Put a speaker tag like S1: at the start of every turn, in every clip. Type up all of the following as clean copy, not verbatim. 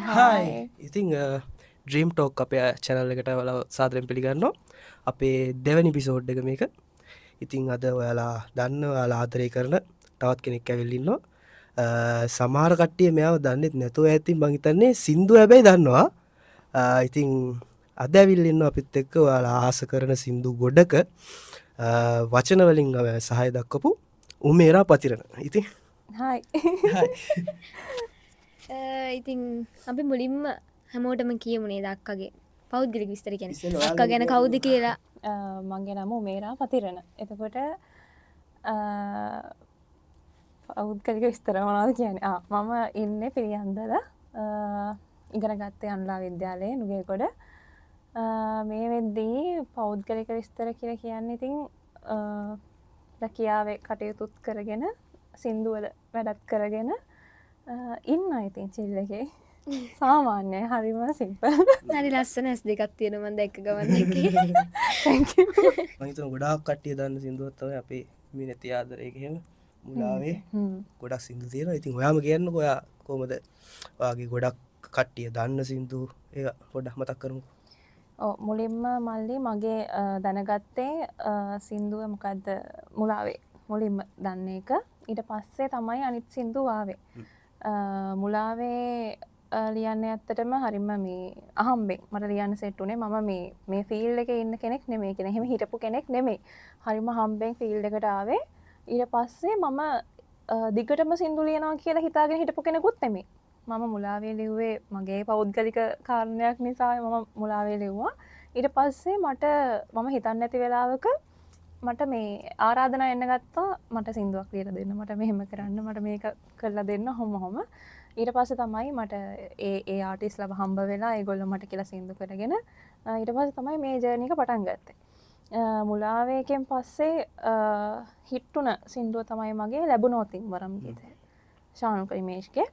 S1: Hi ඉතිං dream talk අපේ channel එකට වල සාදරෙන් පිළිගන්නවා අපේ දෙවැනි පිසෝඩ් එක මේක ඉතිං අද ඔයාලා දන්න ඔයාලා ආදරය කරන තවත් කෙනෙක් ඇවිල්ලින්නවා සමහර කට්ටිය මෙයාව දන්නෙත් නැතුව ඇතින් බංහිතන්නේ සින්දු හැබැයි දන්නවා ඉතිං අද ඇවිල්ලින්න අපිත් එක්ක ඔයාලා ආස කරන සින්දු ගොඩක වචනවලින් සහය දක්කපු උමේරා පතිරණ ඉතින්
S2: හයි
S3: ඉතින් අපි මුලින්ම හැමෝටම කියමුණේ දක්කගේ පෞද්ගලික විස්තර ගැන අක්ක ගැන කවුද කියලා
S2: මගේ නම මේරා පතිරණ එතකොට පෞද්ගලික විස්තර මොනවද කියන්නේ මම ඉන්න පිළියන්දල ඉගෙන ගත්තේ අන්ලා විද්‍යාලයේ නුගේගොඩ මේ වෙද්දී පෞද්ගලික විස්තර කියලා කියන්න ඉතින් රැකියාවේ කටයුතුත් කරගෙන සින්දුවල වැඩත් කරගෙන ඉන්න ඉතින් චිල්ලගේ සාමාන්‍යය හරිම සිම්පල්
S3: හරි ලස්සන ඇස් දෙකක් තියෙන මන් දැක්ක ගමන්
S1: මහිතන ගොඩාක් කට්ටිය දන්න සිින්දුවත්තව අපේ මිනති ආදරයකහෙම මුලාවේ ගොඩක් සිින්දු තියෙන ඉතින් ඔයාම කියන්න ඔයා කෝමද වගේ ගොඩක් කට්ටිය දන්න සිින්දු ඒ ගොඩක් මතක් කරමු
S2: මුලින්ම මල්ලි මගේ දැනගත්තේ සින්දුව මොකක්ද මුලාවේ මුලින්ම දන්න එක ඊට පස්සේ තමයි අනිත් සින්දුවාවේ මුලාවේ ලියන්න ඇත්තටම හරිම මේ අහම්බෙක් මට ලියන්න සෙට්ටුනේ මම මේ ෆිල් එක ඉන්න කෙනෙක් නෙමේ කෙන හෙම හිටපු කෙනෙක් නෙමේ හරිම හම්බෙන් ෆිල් එකට ආවේ ඊට පස්සේ මම දිගටම සින්දු ලියනවා කියලා හිතාගෙන හිටපු කෙනෙකුත් නෙමේ මම මුලාවේ ලිව්වේ මගේ පෞද්ගලික කාරණයක් නිසා මම මුලාවේ ලිව්වා ඊට පස්සේ මට මම හිතන්න ඇති වෙලාවක මට මේ ආරාධන එන්න ගත්තා මට සිින්දුවක් ලියලා දෙන්න මට මෙහෙම කරන්න මට මේක කරලා දෙන්න හොම ඊට පස්සේ තමයි මට ඒ ආටිස්ලා හම්බ වෙලා ඒගොල්ලෝ මට කියලා සින්දු කරගෙන ඊට පස්සේ තමයි මේ ජර්නි එක පටන් ගත්තේ මුලාවේකෙන් පස්සේ හිට්ටුන සින්දුව තමයි මගේ ලැබුණෝතින් වරම් ගීතය ශානුක ඉමේෂ්ගේ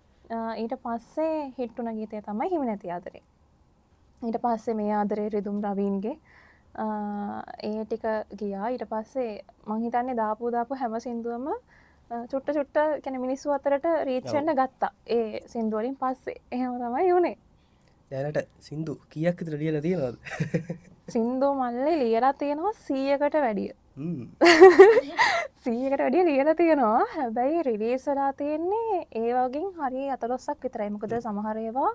S2: ඊට පස්සේ හිට්ටුන ගීතය තමයි හිමි නැති ආදරේ ඊට පස්සේ මේ ආදරේ රිදුම් රවීන්ගේ ඒ ටික ගියා ඊට පස්සේ මං හිතන්නේ දාපු හැම සින්දුවම චුට්ට කැන මිනිස්සු අතරට රීච්චෙන්ට ගත්තා ඒ සින්දුවලින් පස්සේ එහෙම තමයි යුනේ
S1: දැනට සින්දු කියක් විතර ලියලා තියෙනවද
S2: සින්දු මල්ලේ ලියලා තියෙනවා 100කට වැඩිය 100කට වැඩිය ලියලා තියෙනවා හැබැයි රිලීස් වෙලා තියෙන්නේ ඒ වගේ හරි 14ක් විතරයි මොකද සමහර ඒවා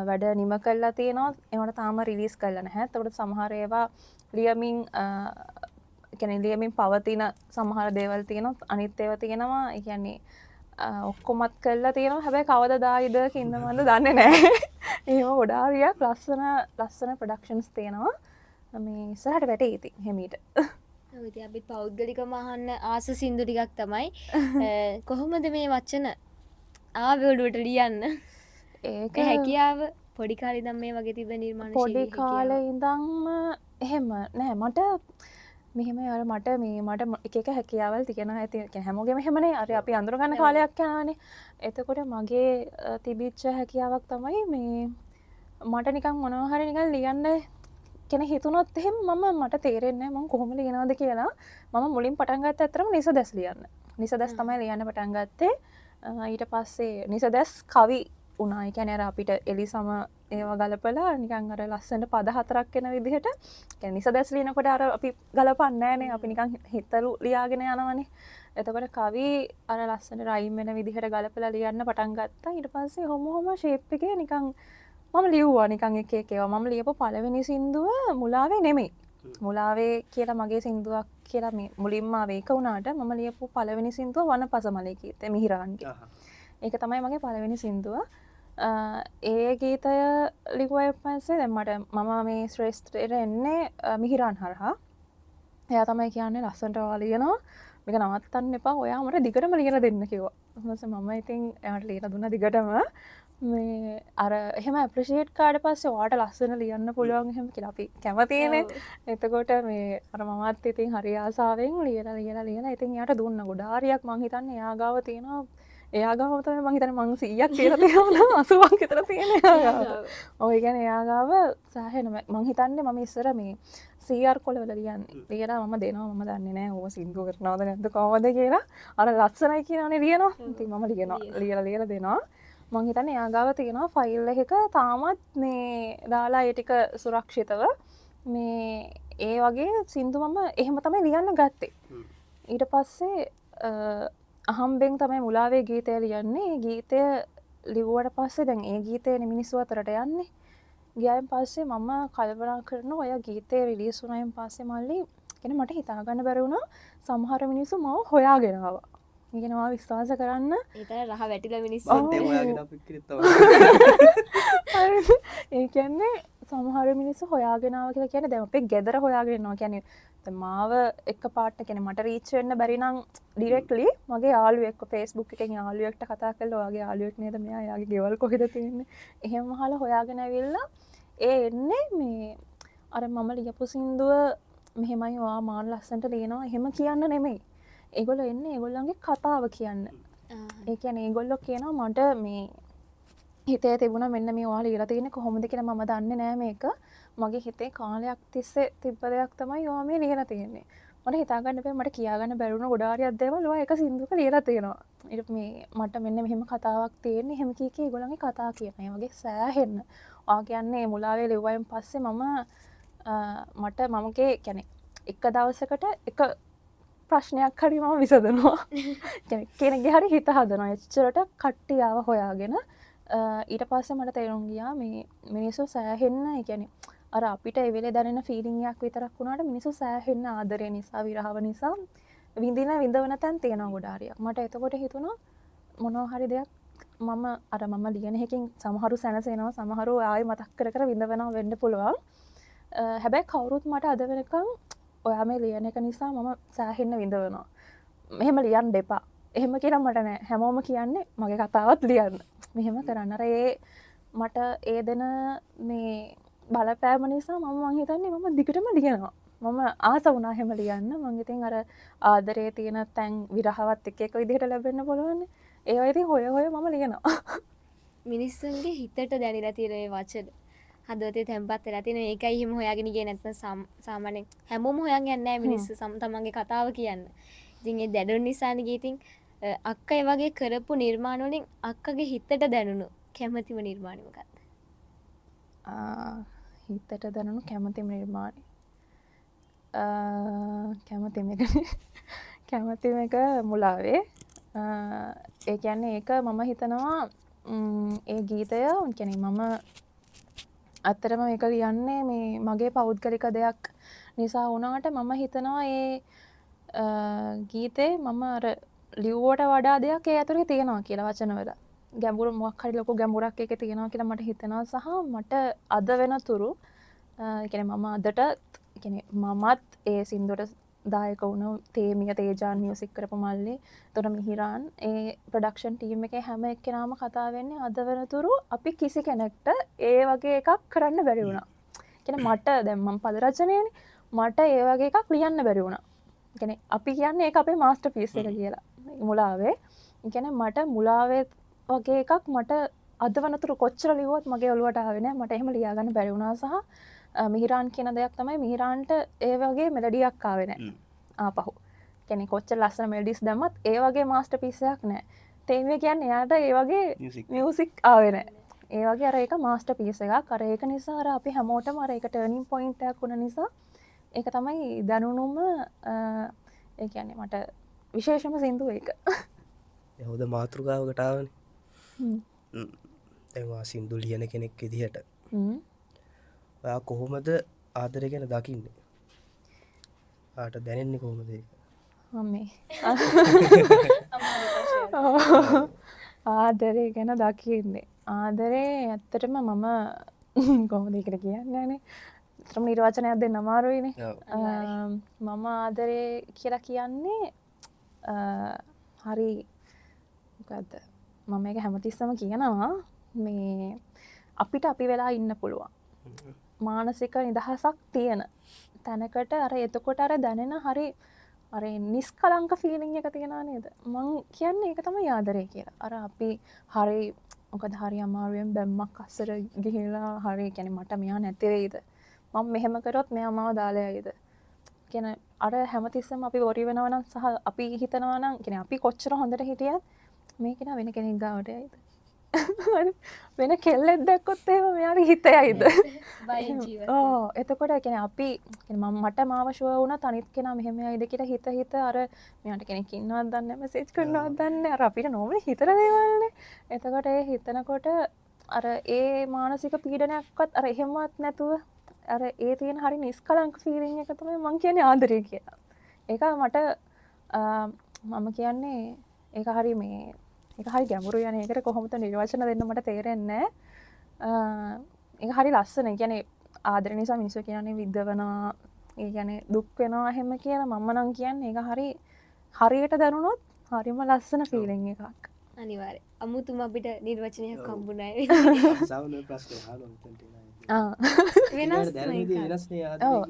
S2: වැඩ නිම කල්ලා තියෙනවා එවට තාම රිලිස් කල්ල නැහැ තවට සමහර ඒවා ලියමින් ලියමින් පවතින සමහර දේවල් තියෙනොත් අනිත් ඒව තියෙනවා කියන්නේ ඔක්කොමත් කල්ලා තියෙනවා හැබැයි කවද දායිද කින්නමන්න දන්න නෑ ඒම ගොඩාරියක් ලස්සන ප්‍රඩක්ෂන්ස් තියෙනවා මේ ඉස්සරහට වැටේ ඉතින් හෙමීට
S3: අපිත් පෞද්ගලික මහන්න ආස සින්දු ටිකක් තමයි කොහොමද මේ වච්චන ආවලුවට ලියන්න ඒක හැකියාව පොඩි කාලි දම් මේ වගේ තිබ නිර්මාණ
S2: පොඩි කාල ඉඳංම එහෙම නෑ මට මෙහෙම අර මට මේ මට එක හැකියාවල් තිගෙන ඇති හැමෝගේම හෙමනේ අර අපි අඳුරගන්න කාලයක් යනානේ එතකොට මගේ තිබිච්ච හැකියාවක් තමයි මේ මට නිකං මොනවහරි නිකල් ලියන්න කෙන හිතුනොත් එහෙම මට තේරෙන්නේ මං කොහොම ලියනවද කියලා මම මුලින් පටන්ගත් ඇතරම නිස දැස් ලියන්න නිස දැස් තමයි ලියන්න පටන්ගත්තේ ඊට පස්සේ නිස දැස් කවි උනායි කැනර අපිට එලි සම ඒවා ගලපලා නිකං අර ලස්සට පද හතරක් කෙන විදිහට නිස දැස් ලියනකොට අර අපි ගලපන්නෑනේ අපි නිකං හිතරු ලියාගෙන යනවනේ එතකොට කවි අර ලස්සට රයිම් වෙන විදිහට ගලපලා ලියන්න පටන් ගත්තා ඊට පස්සේ හොම ශේප් එක නිකං මම ලියව්වා නිකං එකේවා මම ලියපු පළවෙනි සින්දුව මුලාවේ නෙමෙයි මුලාවේ කියලා මගේ සින්දුවක් කියලා මේ මුලින්ම වේක වුණාට මම ලියපු පළවෙනි සින්දුව වන පසමලේ ගීතය මිහිරාන්ගේ ඒක තමයි මගේ පළවෙනි සින්දුව ඒ ගීතය ලිකුවය පස්සේ දැම්මට මම මේ ශ්‍රේෂ්ත්‍රයට එන්නේ මිහිරාන් හරහා එයා තමයි කියන්නේ ලස්සන්ට වාලියනවා මේක නවත්තන්න එපා ඔයාමට දිගටම ලියන දෙන්න කිව්වා හොස මම ඉතින් එයාට ලියලා දුන්න දිගටම මේ අර එහෙම අප්‍රිෂේට් කාඩ පස්සේ වාට ලස්සන ලියන්න පුළුවන් එහෙම කියලා අපි කැමතිනේ එතකොට මේ අර මමත් ඉතින් හරි ආසාවෙන් ලියලා ඉතින් යාට දුන්න ගොඩාරියක් මං හිතන්නේ එයා ගාව තියෙනවා එයා ගාව තමයි මං හිතන්නේ මං 100ක් කියලා තියෙනවා 80ක් විතර තියෙන එයා ගාව. ඔය කියන්නේ එයා ගාව සාහෙන මං හිතන්නේ මම ඉස්සර මේ CR කොළවල ලියන්නේ. ලියලා මම දෙනවා මම දන්නේ නැහැ ඕව සින්දු කරනවද නැද්ද කොහොමද කියලා. අර ලස්සනයි කියනනේ ලියනවා. ඉතින් මම ලියනවා ලියලා දෙනවා. මං හිතන්නේ එයා ගාව තියෙනවා ෆයිල් එකක තාමත් මේ දාලා ඒ ටික සුරක්ෂිතව මේ ඒ වගේ සින්දු මම එහෙම තමයි ලියන්න ගත්තේ. ඊට පස්සේ අහම්බෙන් තමයි මුලාවේ ගීතය ලියන්නේ. ඒ ගීතය ලිව්වට පස්සේ දැන් ඒ ගීතය මිනිස්සු අතරට යන්නේ. ගියයින් පස්සේ මම කල්පනා කරනවා ඔය ගීතේ රිලීස් වුණායින් පස්සේ මල්ලි කියන්නේ මට හිතා ගන්න බැරි වුණා සමහර මිනිස්සු මාව හොයාගෙන ආවා. ඉගෙනවා විශ්වාස කරන්න
S3: ඒතර රහ වැටිලා මිනිස්සු
S2: ඒ කියන්නේ සමහර මිනිස්සු හොයාගෙනාව කියලා කියන්නේ දැන් අපේ ගෙදර හොයාගෙන යනවා කියන්නේ දැන් මාව එක පාට කියන්නේ මට රීච් වෙන්න බැරි නම් ඩිරෙක්ට්ලි මගේ යාළුවෙක්ව Facebook එකෙන් යාළුවෙක්ට කතා කරලා ඔයාගේ යාළුවෙක් නේද මෙයා යාගේ ගෙවල් කොහෙද තියෙන්නේ එහෙම අහලා හොයාගෙන ඇවිල්ලා ඒ එන්නේ මේ අර මම ලියපු සින්දුව මෙහෙමයි ඔයා මාන ලස්සනට ලියනවා එහෙම කියන්න නෙමෙයි ඒගොල්ලෝ එන්නේ ඒගොල්ලන්ගේ කතාව කියන්න. ඒ කියන්නේ ඒගොල්ලෝ කියනවා මට මේ හිතේ තිබුණා මෙන්න මේ ඔයාලා ලියලා තියෙන්නේ කොහොමද කියලා මම දන්නේ නෑ මේක. මගේ හිතේ කාලයක් තිස්සේ තිබ්බ දෙයක් තමයි ඔයා මේ ලියලා තියෙන්නේ. මට හිතා ගන්න බෑ මට කියා ගන්න බැරි වුණා ගොඩාරියක් දේවල් ඔයා එක සින්දුවක ලියලා තියෙනවා. ඊට මේ මට මෙන්න මෙහෙම කතාවක් තියෙන්නේ එහෙම කී ඒගොල්ලන්ගේ කතා කියන. ඒ වගේ සෑහෙන්න. ඔයා කියන්නේ මුලාවේ ලිව්වයින් පස්සේ මමගේ කියන්නේ එක දවසකට එක ප්‍රශ්නයක් හරි මම විසඳනවා. කෙනෙක්ගේ හරි හිත හදනවා. එච්චරට කට්ටියාව හොයාගෙන ඊට පස්සේ මට තේරුම් ගියා මේ මිනිස්සු සෑහෙන්න ඒ කියන්නේ අර අපිට ඒ වෙලේ දැනෙන ෆීලිං එකක් විතරක් වුණාට මිනිස්සු සෑහෙන්න ආදරය නිසා විරහව නිසා විඳවන තැන් තියෙනවා ගොඩාරියක්. මට එතකොට හිතුණා මොනවා හරි දෙයක් මම ලියන එකකින් සමහරු සැනසෙනවා සමහරු ආයෙ මතක් කර කර විඳවනවා වෙන්න පුළුවන්. හැබැයි කවුරුත් මට අද වෙනකන් ඔයා මේ ලියන එක නිසා මම සෑහෙන්න විඳවනවා. මෙහෙම ලියන්න එපා. එහෙම කියලා මට නෑ. හැමෝම කියන්නේ මගේ කතාවත් ලියන්න. මෙහෙම කරන්න. අර මට ඒ දෙන මේ බලපෑම නිසා මම හිතන්නේ මම දිගටම ලියනවා. මම ආස වුණා එහෙම ලියන්න. මම ඉතින් අර ආදරේ තියෙන තැන් විරහවත් එක විදිහට ලැබෙන්න පුළුවන්. ඒවා ඉතින් හොය මම ලියනවා.
S3: මිනිස්සුන්ගේ හිතට දැනිලා තියෙන මේ වචන හදවතේ තැම්පත් වෙලා තියෙන ඒකයි එහෙම හොයාගෙන ගියේ නැත්නම් සාමාන්‍යයෙන් හැමෝම හොයන් යන්නේ නැහැ මිනිස්සු තමන්ගේ කතාව කියන්න. ඉතින් ඒ දැනුන නිසානේ ගීතින් අක්කා ඒ වගේ කරපු නිර්මාණ වලින් අක්කගේ හිතට දැනුණු කැමැතිම නිර්මාණය මොකක්ද?
S2: හිතට දැනුණු කැමැතිම නිර්මාණය. කැමැතිම එක මුලාවේ. ඒ කියන්නේ ඒක මම හිතනවා ඒ ගීතය කියන්නේ මම අත්තරම මේක ලියන්නේ මේ මගේ පෞද්ගලික දෙයක් නිසා වුණාට මම හිතනවා ඒ ගීතේ මම අර ලිව්වට වඩා දෙයක් ඒ ඇතුලේ තියෙනවා කියලා වචනවල. ගැඹුරු මොකක් හරි ලොකු ගැඹුරක් එකේ තියෙනවා කියලා මට හිතෙනවා සහ මට අද වෙනතුරු කියන්නේ මම අදට කියන්නේ මමත් ඒ සින්දුවට දායක වුණු තේමිය තේජාන් මියුසික් කරපු මල්ලි එතකොට මිහිරාන් ඒ ප්‍රොඩක්ෂන් ටීම් එකේ හැම එක්කෙනාම කතා වෙන්නේ අද වෙනතුරු අපි කිසි කෙනෙක්ට ඒ වගේ එකක් කරන්න බැරි වුණා. කියන්නේ මට දැන් මම පද රචනයේනේ මට ඒ වගේ එකක් ලියන්න බැරි වුණා. කියන්නේ අපි කියන්නේ ඒක අපේ මාස්ටර්පීස් එක කියලා. මුලාවේ. කියන්නේ මට මුලාවේ වගේ එකක් මට අද වෙනතුරු කොච්චර ලිව්වත් මගේ ඔළුවට ආවේ නැහැ. මට එහෙම ලියා ගන්න බැරි වුණා සහ මිහිරාන් කියන දෙයක් තමයි මිහිරාන්ට ඒ වගේ මෙලඩියක් ආවේ නැහැ. ආපහු. කියන්නේ කොච්චර ලස්සන මෙලඩිස් දැම්මත් ඒ වගේ මාස්ටර්පීස් එකක් නැහැ. තේමිය කියන්නේ එයාට ඒ වගේ මියුසික් ආවේ නැහැ. ඒ වගේ අර ඒක මාස්ටර්පීස් එකක්. අර ඒක නිසා අර අපි හැමෝටම අර ඒක ටර්නින් පොයින්ට් එකක් වුණ නිසා ඒක තමයි දැනුණුම ඒ කියන්නේ මට විශේෂම සින්දුව ඒක.
S1: හොඳ මාතෘකාවකට ආවනේ. දැන් සින්දු ලියන කෙනෙක් විදිහට ඔයා කොහොමද ආදරය ගැන දකින්නේ? ආට දැනෙන්නේ කොහොමද ඒක?
S2: අම්මේ ආදරය ගැන දකින්නේ. ආදරේ ඇත්තටම මම කොහොමද ඒකට කියන්නේ නේ. ත්‍රම නිර්වචනයක් දෙන්න අමාරුයිනේ. මම ආදරේ කියලා කියන්නේ හරි මොකද්ද? මම මේක හැමතිස්සම කියනවා මේ අපිට අපි වෙලා ඉන්න පුළුවන්. මානසික නිදහසක් තියෙන තැනකට අර එතකොට අර දැනෙන හරි අර නිස්කලංක ෆීලිං එක තියෙනවා නේද? මං කියන්නේ ඒක තමයි ආදරය කියලා. අර අපි හරි මොකද හරි අමාරුවෙන් බැම්මක් අස්සර ගිහිලා හරි කියන්නේ මට මෙයා නැති වෙයිද? මම මෙහෙම කරොත් මෙයා මාව දාලා යයිද? කියන අර හැමතිස්සෙම අපි වොරි වෙනවා නම් සහ අපි හිතනවා නම් කියන්නේ අපි කොච්චර හොඳට හිටියත් මේක නා වෙන කෙනෙක් ගාවට යයිද? වෙන කෙල්ලෙක් දැක්කොත් එහෙම මෙයාට හිතයයිද
S3: බයෙන් ජීවත්
S2: ඕ එතකොට කෙන අපි මට මාවශව වුණ තනිත් කෙන මෙහෙම අයිදකට හිත අර මෙයාට කෙනෙක් ඉන්නවත් දන්න මසේජ් කරනවත් දන්න අර අපිට නොම හිතර දේවල්න එතකොට ඒ හිතනකොට අර ඒ මානසික පීඩනයක්වත් අර එහෙමත් නැතුව අර ඒ තියෙන හරි නිස්කලංක ෆීලිං එක තමයි මං කියන්නේ ආදරය කියලා ඒක මට මම කියන්නේ ඒක හරි මේ එක හරි ගැමුරු යන එකට කොහොමත නිර්වචන දෙන්න මට තේරෙන්නේ ඒ හරි ලස්සන ගැන ආදර නිසා මිනිස්සු කියන්නේ විද්ධවනා ඒ ගැන දුක් වෙනවා හෙම කියන මම නම් කියන්න එක හරි හරියට දැනුනොත් හරිම ලස්සන ෆීලෙන් එකක්
S3: අනිවාර අමුතුම අපිට නිර්වචනයක් කම්බුණයි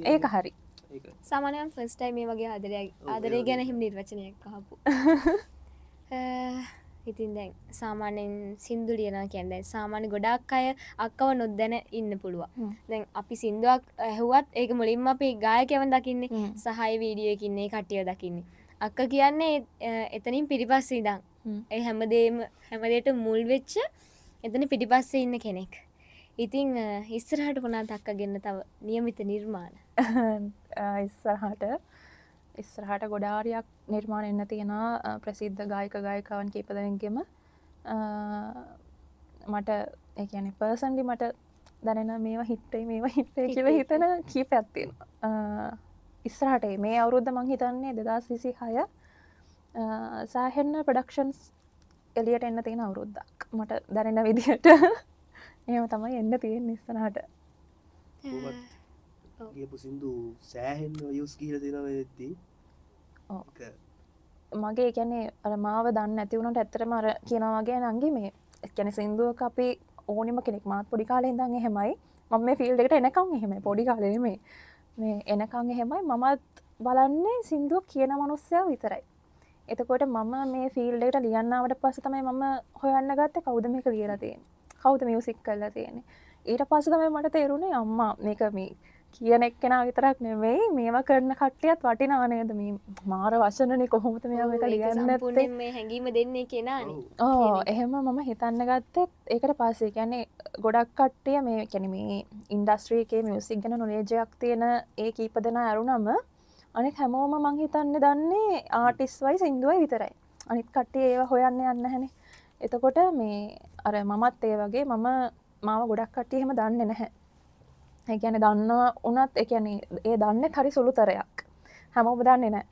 S2: ඒක හරි
S3: සාමානයම් ෆස්ටයි මේ වගේ ආදරය ගැන හිම නිර්වචනයක් කහපු ඉතින් දැන් සාමාන්‍යෙන් සින්දු ලියනා කියන්න දැන් සාමාන්‍ය ගොඩක් අය අක්කව නොදැන ඉන්න පුළුවන් දැන් අපි සින්දුවක් ඇහුවත් ඒක මුලින්ම අපි ගායකයවන් දකින්නේ සහය වීඩියෝකින්නේ කටිය දකින්නේ අක්ක කියන්නේ එතනින් පිටිපස්සේ ඉඳන් ඒ හැමදේට මුල් වෙච්ච එතන පිටිපස්සේ ඉන්න කෙනෙක් ඉතින් ඉස්සරහට කොනාත් අක්ක ගෙන්න තව නියමිත නිර්මාණ
S2: ඉස්සරහට ගොඩාරයක් නිර්මාණ එන්න තියෙන ප්‍රසිද්ධ ගායක ගායකවන් කීපදෙනෙක්ගෙම මට ඒ කියන්නේ පර්සන්ලි මට දැනෙන මේවා හිට්ටයි මේවා හිට්ටයි කියලා හිතන කීපයක් තියෙනවා ඉස්සරහට මේ අවුරුද්ද මං හිතන්නේ 2026 සාහෙන්න ප්‍රොඩක්ෂන්ස් එලියට එන්න තියෙන අවුරුද්දක් මට දැනෙන විදිහට එහෙම තමයි එන්න තියෙන්නේ ඉස්සරහට
S1: ගියපු සින්දු සෑහෙන් යස් කියල තිනව ඇත්ති
S2: මගේ කියන්නේ අර මාව දන්න ඇතිවුණට ඇත්තරම අර කියනවාගේ නංගි මේ ගැන සිින්දුවක අපි ඕනිම කෙනෙක් මාත් පොඩි කාලෙ ඉඳන් එහෙමයි මම මේ ෆිල්ඩ එකට එනකං එහෙම පොඩි කාලේ මේ එනකං එහෙමයි මමත් බලන්නේ සිින්දුව කියන මනුස්සයා විතරයි එතකොට මම මේ ෆිල්ඩට ලියන්නාවට පස්ස තමයි මම හොයන්න ගත්ත කවුද මේක ලියලා තියෙන කවුද මියසික් කරලා තියෙන්නේ ඊට පස්ස තමයි මට තේරුණේ අම්මා මේක මේ කියන එක්කෙනා විතරක් නෙවෙයි මේවා කරන කට්ටියත් වටිනා නේද මේ මාර වචනනේ කොහොමද මෙයා මේක ලියන්නේ නැත්තේ
S3: මේ හැංගීම දෙන්නේ කෙනානේ
S2: එහෙම මම හිතන්න ගත්තේ ඒකට පස්සේ කියන්නේ ගොඩක් කට්ටිය මේ කියන්නේ මේ ඉන්ඩස්ට්‍රි එකේ මියුසික් ගැන නොලෙජ් එකක් තියෙන ඒ කීප දෙනා ඇරුණම අනිත් හැමෝම මං හිතන්නේ දන්නේ ආටිස්ට් වයි සින්දුවයි විතරයි අනිත් කට්ටිය ඒවා හොයන්න යන්නේ නැහනේ එතකොට මේ අර මමත් ඒ වගේ මාව ගොඩක් කට්ටිය එහෙම දන්නේ නැහැ ඒ කියන්නේ දන්නවා උනත් ඒ කියන්නේ ඒ දන්නේ හරි සුළුතරයක් හැමෝම දන්නේ නැහැ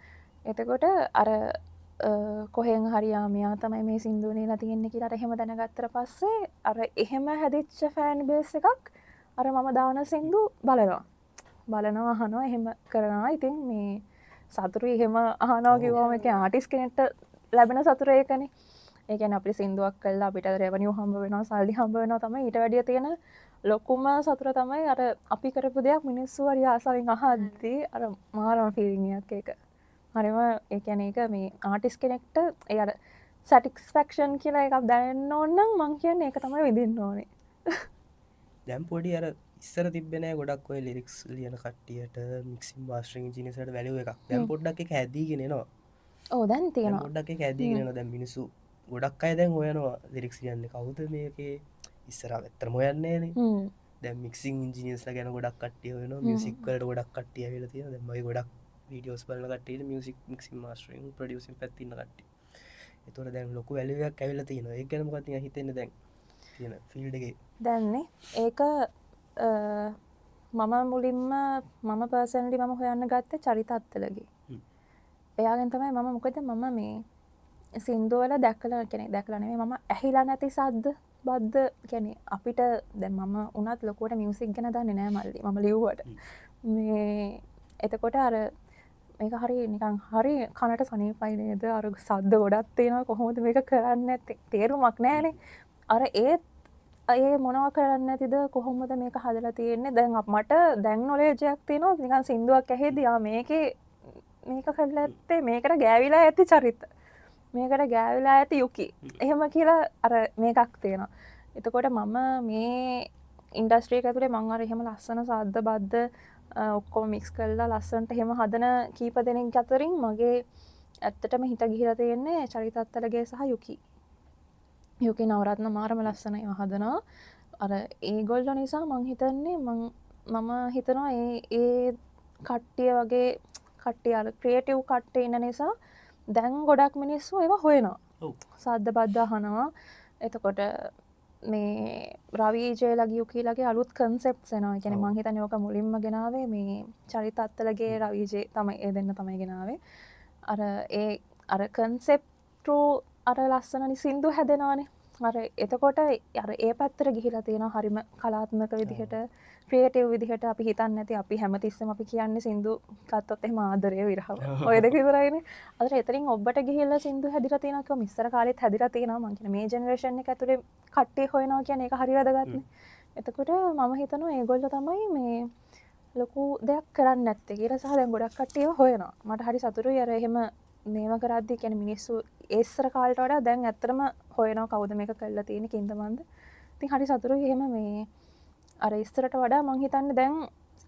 S2: එතකොට අර කොහෙන් හරියා මෙයා තමයි මේ සින්දුව ලියලා තියෙන්නේ කියලා එහෙම දැනගත්තට පස්සේ අර එහෙම හැදිච්ච ෆෑන් බේස් එකක් අර මම දාන සින්දු බලනවා අහනවා එහෙම කරනවා ඉතින් මේ සතුටුයි එහෙම අහනවා කිව්වම ඒක ආටිස්ට් කෙනෙක්ට ලැබෙන සතුට ඒකනේ ඒ කියන්නේ අපිට සින්දුවක් කළා අපිට රෙවෙනියු හම්බ වෙනවා සල්ලි හම්බ වෙනවා තමයි ඊට වැඩිය තියෙන ලොකුම සතුට තමයි අර අපි කරපු දෙයක් මිනිස්සු හරි ආසාවෙන් අහද්දී අර මාරම ෆීලිං එකක් ඒක හරිම ඒ කියන්නේ ඒක මේ ආටිස්ට් කෙනෙක්ට ඒ අර සැටිස්ෆැක්ෂන් කියලා එකක් දැනෙන්න ඕන නම් මං කියන්නේ ඒක තමයි විඳින්න ඕනේ
S1: දැන් පොඩි අර ඉස්සර තිබෙන ගොඩක් ඔය ලිරික්ස් ලියන කට්ටියට මික්සින් මාස්ටරින් ඉන්ජිනියර්ස්ලාට වැලියු එකක් දැන් පොඩ්ඩක් ඒක හැදීගෙන එනවා
S2: ඔව් දැන් තියෙනවා
S1: පොඩ්ඩක් ඒක හැදීගෙන එනවා දැන් මිනිස්සු ගොඩක් අය දැන් හොයනවා ලිරික්ස් ලියන්නේ කවුද මේකේ ඉස්සරහ ඇත්තටම හොයන්නේ නේ දැන් මික්සින් ඉන්ජිනියර්ස්ලා ගැන ගොඩක් කට්ටිය හොයනවා මියුසික් වලට ගොඩක් කට්ටිය ඇවිල්ලා තියෙනවා දැන් මගේ ගොඩක් වීඩියෝස් බලන කට්ටියට මියුසික් මික්සින් මාස්ටරින් ප්‍රොඩියුසින් පැත්තේ ඉන්න කට්ටිය ඒතකොට දැන් ලොකු වැලියු එකක් ඇවිල්ලා තියෙනවා ඒක ගැන මොකක්ද හිතෙන්නේ දැන් තියෙන ෆීල්ඩ් එකේ
S2: දැන්නේ ඒක මම මුලින්ම මම පර්සනලි මම හොයන්න ගත්තේ චරිත අත්තලගේ එයාගෙන් තමයි මම මොකද මම මේ සින්දුවල දැකලා කෙනෙක් දැකලා නෙමෙයි මම ඇහිලා නැති සද්ද බද්ද කියන්නේ අපිට දැන් මම උනත් ලොකුවට මියුසික් ගැන දන්නේ නැහැ මල්ලි මම ලිව්වට මේ එතකොට අර මේක හරි නිකන් හරි කනට සනීපයි නේද අර සද්ද ගොඩක් තියෙනවා කොහොමද මේක කරන්නේ තේරුමක් නැහැනේ අර ඒ මොනවා කරන්න ඇතිද කොහොමද මේක හදලා තියෙන්නේ දැන් මට දැන් නොලෙජ් එකක් තියෙනවා නිකන් සින්දුවක් ඇහෙද්දී මේක කරලා ඇත්තේ මේකට ගෑවිලා ඇති චරිත මේකට ගෑවිලා ඇති යුකි එහෙම කියලා අර මේකක් තියෙනවා එතකොට මම මේ ඉන්ඩස්ට්‍රි එක ඇතුලේ මම අර එහෙම ලස්සන සද්ද බද්ද ඔක්කොම මික්ස් කරලා ලස්සනට එහෙම හදන කීප දෙනෙක් අතරින් මගේ ඇත්තටම හිත ගිහිලා තියෙන්නේ චරිත අත්තලගේ සහ යුකි යුකි නවරත්න මාරම ලස්සනයි හදනවා අර ඒගොල්ල නිසා මං හිතන්නේ මම හිතනවා ඒ කට්ටිය වගේ කට්ටිය අර ක්‍රියේටිව් කට්ටේ ඉන්න නිසා දැන් ගොඩක් මිනිස්සු ඒවා හොයනවා සද්ද බද්ධ අහනවා එතකොට මේ රවීජය යුකීලගේ අලුත් කන්සෙප්ට්ස් එනවා කියන්නේ මං හිතන්නේ ඕක මුලින්ම ගෙනාවේ මේ චරිත අත්තලගේ රවීජය තමයි ඒ දෙන්න තමයි ගෙනාවේ අර ඒ අර කන්සෙප්ට් අර ලස්සනනි සින්දු හැදෙනවානේ අර එතකොට අර ඒ පැත්තර ගිහිලා තියෙන හරිම කලාත්මක විදිහට ක්‍රියේටිව් විදිහට අපි හිතන්නේ නැති අපි හැමතිස්සෙම අපි කියන්නේ සින්දු ගත්තොත් එහෙම ආදරය විරහව ඔය දෙක විතරයිනේ අර එතනින් ඔබට ගිහිල්ලා සින්දු හැදිලා තියෙනවා කිව්වම ඉස්සර කාලෙත් හැදිලා තියෙනවා මං කියන්නේ මේ ජෙනරේෂන් එක ඇතුලේ කට්ටිය හොයනවා කියන්නේ ඒක හරි වැදගත්නේ එතකොට මම හිතනවා ඒගොල්ලෝ තමයි මේ ලොකු දෙයක් කරන්නේ නැත්තේ කියලා සහ දැන් ගොඩක් කට්ටිය හොයනවා මට හරි සතුටුයි අර එහෙම මේව කරද්දි කියන්නේ මිනිස්සු ඒස්සර කාලට වඩා දැන් ඇත්තටම හොයනවා කවුද මේක කරලා තියෙන්නේ කින්දමන්ද ඉතින් හරි සතුටුයි එහෙම මේ අර ඉස්සරට වඩා මං හිතන්නේ දැන්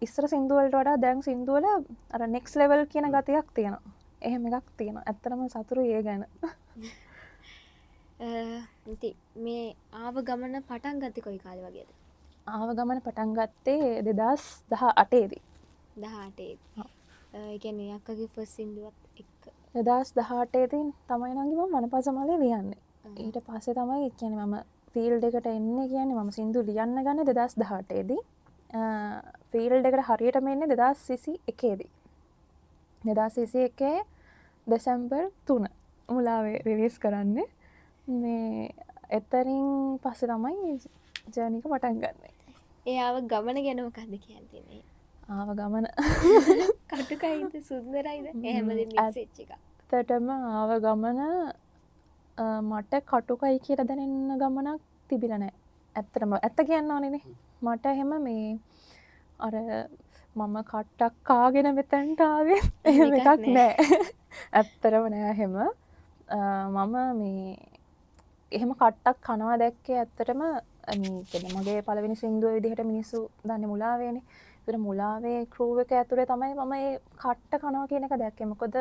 S2: ඉස්සර සින්දු වලට වඩා දැන් සින්දු වල අර නෙක්ස්ට් ලෙවල් කියන ගතියක් තියෙනවා එහෙම එකක් තියෙනවා ඇත්තටම සතුටුයි ඒ ගැන
S3: ඉතින් මේ ආව ගමන පටන් ගත්තේ කොයි කාලේ වගේද
S2: ආව ගමන පටන් ගත්තේ 2018 දී
S3: 18 ඒ කියන්නේ අක්කගේ ෆස්ට් සින්දුවත් එක්ක
S2: 2018 දී තමයි නංගි මම මනපසමලේ ලියන්නේ ඊට පස්සේ තමයි කියන්නේ මම ෆීල්ඩ් එකට එන්නේ කියන්නේ මම සින්දු ලියන්න ගන්න 2018 දී ෆීල්ඩ් එකට හරියටම එන්නේ 2021 දී 2021 දෙසැම්බර් 3 මුලාවේ රිලීස් කරන්නේ මේ එතරින් පස්සේ තමයි ජර්නි එක පටන් ගන්නේ
S3: ඒ ආව ගමන ගැන මොකක්ද කියන්නේ
S2: ආව ගමන
S3: කටුකයිද සුන්දරයිද එහෙමද මික්ස් වෙච්ච එක
S2: ඇත්තටම ආව ගමන මට කටුකයි කියලා දැනෙන්න ගමනක් තිබිලා නැහැ. ඇත්තටම ඇත්ත කියන්න ඕනේනේ. මට එහෙම මේ අර මම කට්ටක් කාගෙන මෙතනට ආවේ එහෙම එකක් නැහැ. ඇත්තටම නෑ එහෙම. මම මේ එහෙම කට්ටක් කනවා දැක්කේ ඇත්තටම මගේ පළවෙනි සින්දුව විදිහට මිනිස්සු දන්නේ මුලාවේනේ. ඒතර මුලාවේ ක්‍රූ එක ඇතුලේ තමයි මම මේ කට්ට කනවා කියන එක දැක්කේ. මොකද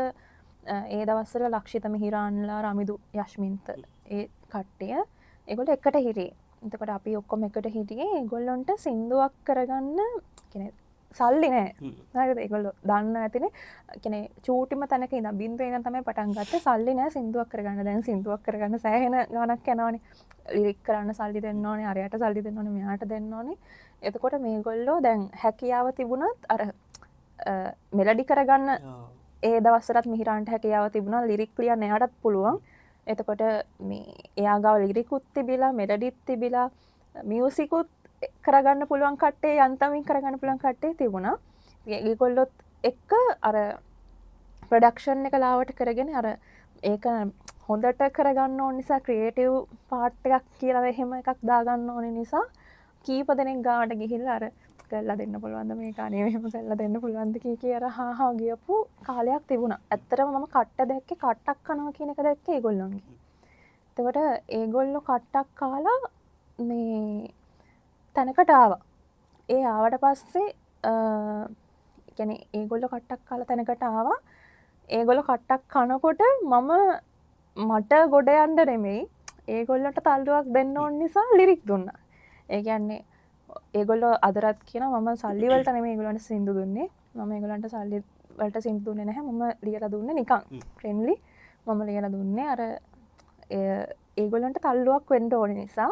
S2: ඒ දවස්වල ලක්ෂිත මිහිරාන්ලා රමිදු යශ්මින්ත ඒ කට්ටිය ඒගොල්ලෝ එකට හිටියේ. එතකොට අපි ඔක්කොම එකට හිටියේ ඒගොල්ලන්ට සින්දුවක් කරගන්න කියන්නේ සල්ලි නෑ. හරිද? ඒගොල්ලෝ දන්න ඇතිනේ. කියන්නේ චූටිම තැනක ඉඳන් බින්දුවේ ඉඳන් තමයි පටන් ගත්තේ. සල්ලි නෑ සින්දුවක් කරගන්න. දැන් සින්දුවක් කරගන්න සෑහෙන ගාණක් යනවනේ. ලිරික් කරන්න සල්ලි දෙන්න ඕනේ, අරයට සල්ලි දෙන්න ඕනේ, මෙයාට දෙන්න ඕනේ. එතකොට මේගොල්ලෝ දැන් හැකියාව තිබුණත් අර මෙලඩි කරගන්න ඒ දවස්වලත් මිහිරාන්ට හැකියාව තිබුණා ලිරික් ලියන්න එයාටත් පුළුවන්. එතකොට මේ එයා ගාව ලිරිකුත් තිබිලා, මෙලඩිත් තිබිලා, මියුසිකුත් කරගන්න පුළුවන් කට්ටේ යන්තමින් කරගන්න පුළුවන් කට්ටේ තිබුණා. ඒගොල්ලොත් එක්ක අර ප්‍රොඩක්ෂන් එක ලාවට කරගෙන අර ඒක හොඳට කරගන්න ඕන නිසා ක්‍රියේටිව් පාර්ට් එකක් කියලා එහෙම එකක් දාගන්න ඕන නිසා කීප දෙනෙක් ගාවට ගිහිල්ලා අර කරලා දෙන්න පුළුවන්ද මේක අනේ මෙහෙම කරලා දෙන්න පුළුවන්ද කී අර හා ගියපු කාලයක් තිබුණා. ඇත්තටම මම කට්ට දැක්කේ කට්ටක් කනවා කියන එක දැක්කේ ඒගොල්ලන්ගේ. එතකොට ඒගොල්ලෝ කට්ටක් කාලා මේ තැනකට ආවා. ඒ ආවට පස්සේ කියන්නේ ඒගොල්ලෝ කට්ටක් කාලා තැනකට ආවා. ඒගොල්ලෝ කට්ටක් කනකොට මට ගොඩ යන්න නෙමෙයි ඒගොල්ලන්ට තල්ලුවක් දෙන්න ඕන නිසා ලිරික් දුන්නා. ඒ කියන්නේ ඒගොල්ලෝ අදරත් කියන මම සල්ලි වලට නෙමෙයි ඒගොල්ලන්ට සින්දු දුන්නේ. මම ඒගොල්ලන්ට සල්ලි වලට සින්දු දුන්නේ නැහැ. මම ලියලා දුන්නේ නිකන් ෆ්‍රෙන්ඩ්ලි. මම ලියලා දුන්නේ අර ඒගොල්ලන්ට තල්ලුවක් වෙන්න ඕන නිසා.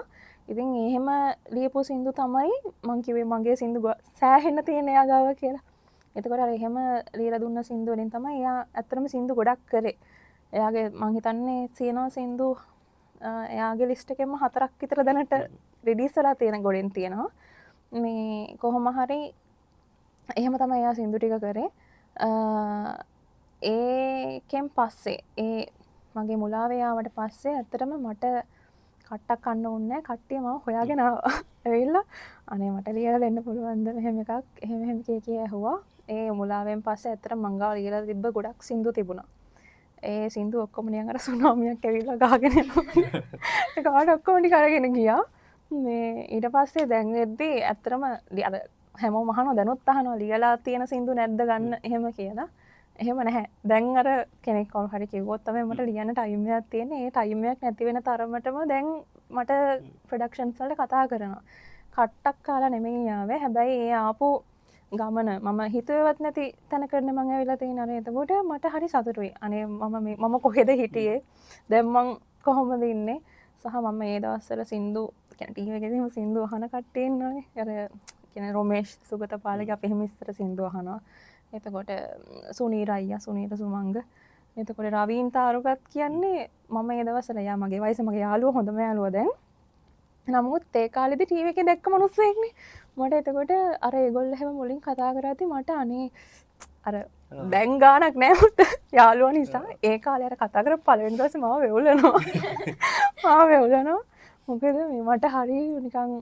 S2: ඉතින් එහෙම ලියපු සින්දු තමයි මං කිව්වේ මගේ සින්දු සෑහෙන්න තියෙන එයා ගාව කියලා. එතකොට අර එහෙම ලියලා දුන්න සින්දු වලින් තමයි එයා ඇත්තටම සින්දු ගොඩක් කරේ. එයාගේ මං හිතන්නේ සීනෝ සින්දු එයාගේ ලිස්ට් එකෙන්ම 4ක් විතර දැනට රිලීස් වෙලා තියෙන ගොඩෙන් තියෙනවා. මේ කොහොම හරි එහෙම තමයි එයා සින්දු ටික කරේ. ඒකෙන් පස්සේ ඒ මගේ මුලාවේ ආවට පස්සේ ඇත්තටම මට කට්ටක් කන්න ඕනේ නැහැ. කට්ටිය මම හොයාගෙන ආවා. ඇවිල්ලා අනේ මට ලියලා දෙන්න පුළුවන්ද මෙහෙම එකක් එහෙම කිය ඇහුවා. ඒ මුලාවෙන් පස්සේ ඇත්තටම මං ගාව ලියලා තිබ්බ ගොඩක් සින්දු තිබුණා. ඒ සින්දු ඔක්කොම නිකන් අර සුනාමියක් ඇවිල්ලා ගහගෙන යනවා. ඒක ආට ඔක්කොම ටික අරගෙන ගියා. මේ ඊට පස්සේ දැන් වෙද්දී ඇත්තටම අර හැමෝම අහනවා දැනුත් අහනවා ලියලා තියෙන සින්දු නැද්ද ගන්න එහෙම කියලා. එහෙම නැහැ දැන් අර කෙනෙක් කවුරු හරි කිව්වොත් තමයි මට ලියන්න ටයිම් එකක් තියෙන්නේ ඒ ටයිම් එකක් නැති වෙන තරමටම දැන් මට ප්‍රොඩක්ෂන්ස් වලට කතා කරනවා කට්ටක් කාලා නෙමෙයි ආවේ හැබැයි ඒ ආපු ගමන මම හිතුවේවත් නැති තැනකට මම ඇවිල්ලා තියෙනවා නේ එතකොට මට හරි සතුටුයි අනේ මම කොහෙද හිටියේ දැන් මං කොහොමද ඉන්නේ සහ මම ඒ දවස්වල සින්දු කියන්නේ ටීවී එකේදීම සින්දු අහන කට්ටිය ඉන්නවනේ අර කියන්නේ රොමේෂ් සුගතපාලගේ අපි එහෙම ඉස්සර සින්දු අහනවා එතකොට සුනීර අයියා සුනීර සුමංග එතකොට රවීන් තාරුකත් කියන්නේ මම ඒ දවස්වල යා මගේ වයස මගේ යාළුවා හොඳම යාළුවා දැන් නමුත් ඒ කාලෙදි ටීවී එකේ දැක්ක මිනිස්සෙක්නේ මට එතකොට අර ඒගොල්ලෝ හැම මුලින් කතා කරද්දි මට අනේ අර දැන් ගානක් නෑ මට යාළුවා නිසා ඒ කාලේ අර කතා කරපු පළවෙනි දවසේ මාව වෙවුලනවා මොකද මේ මට හරි නිකන්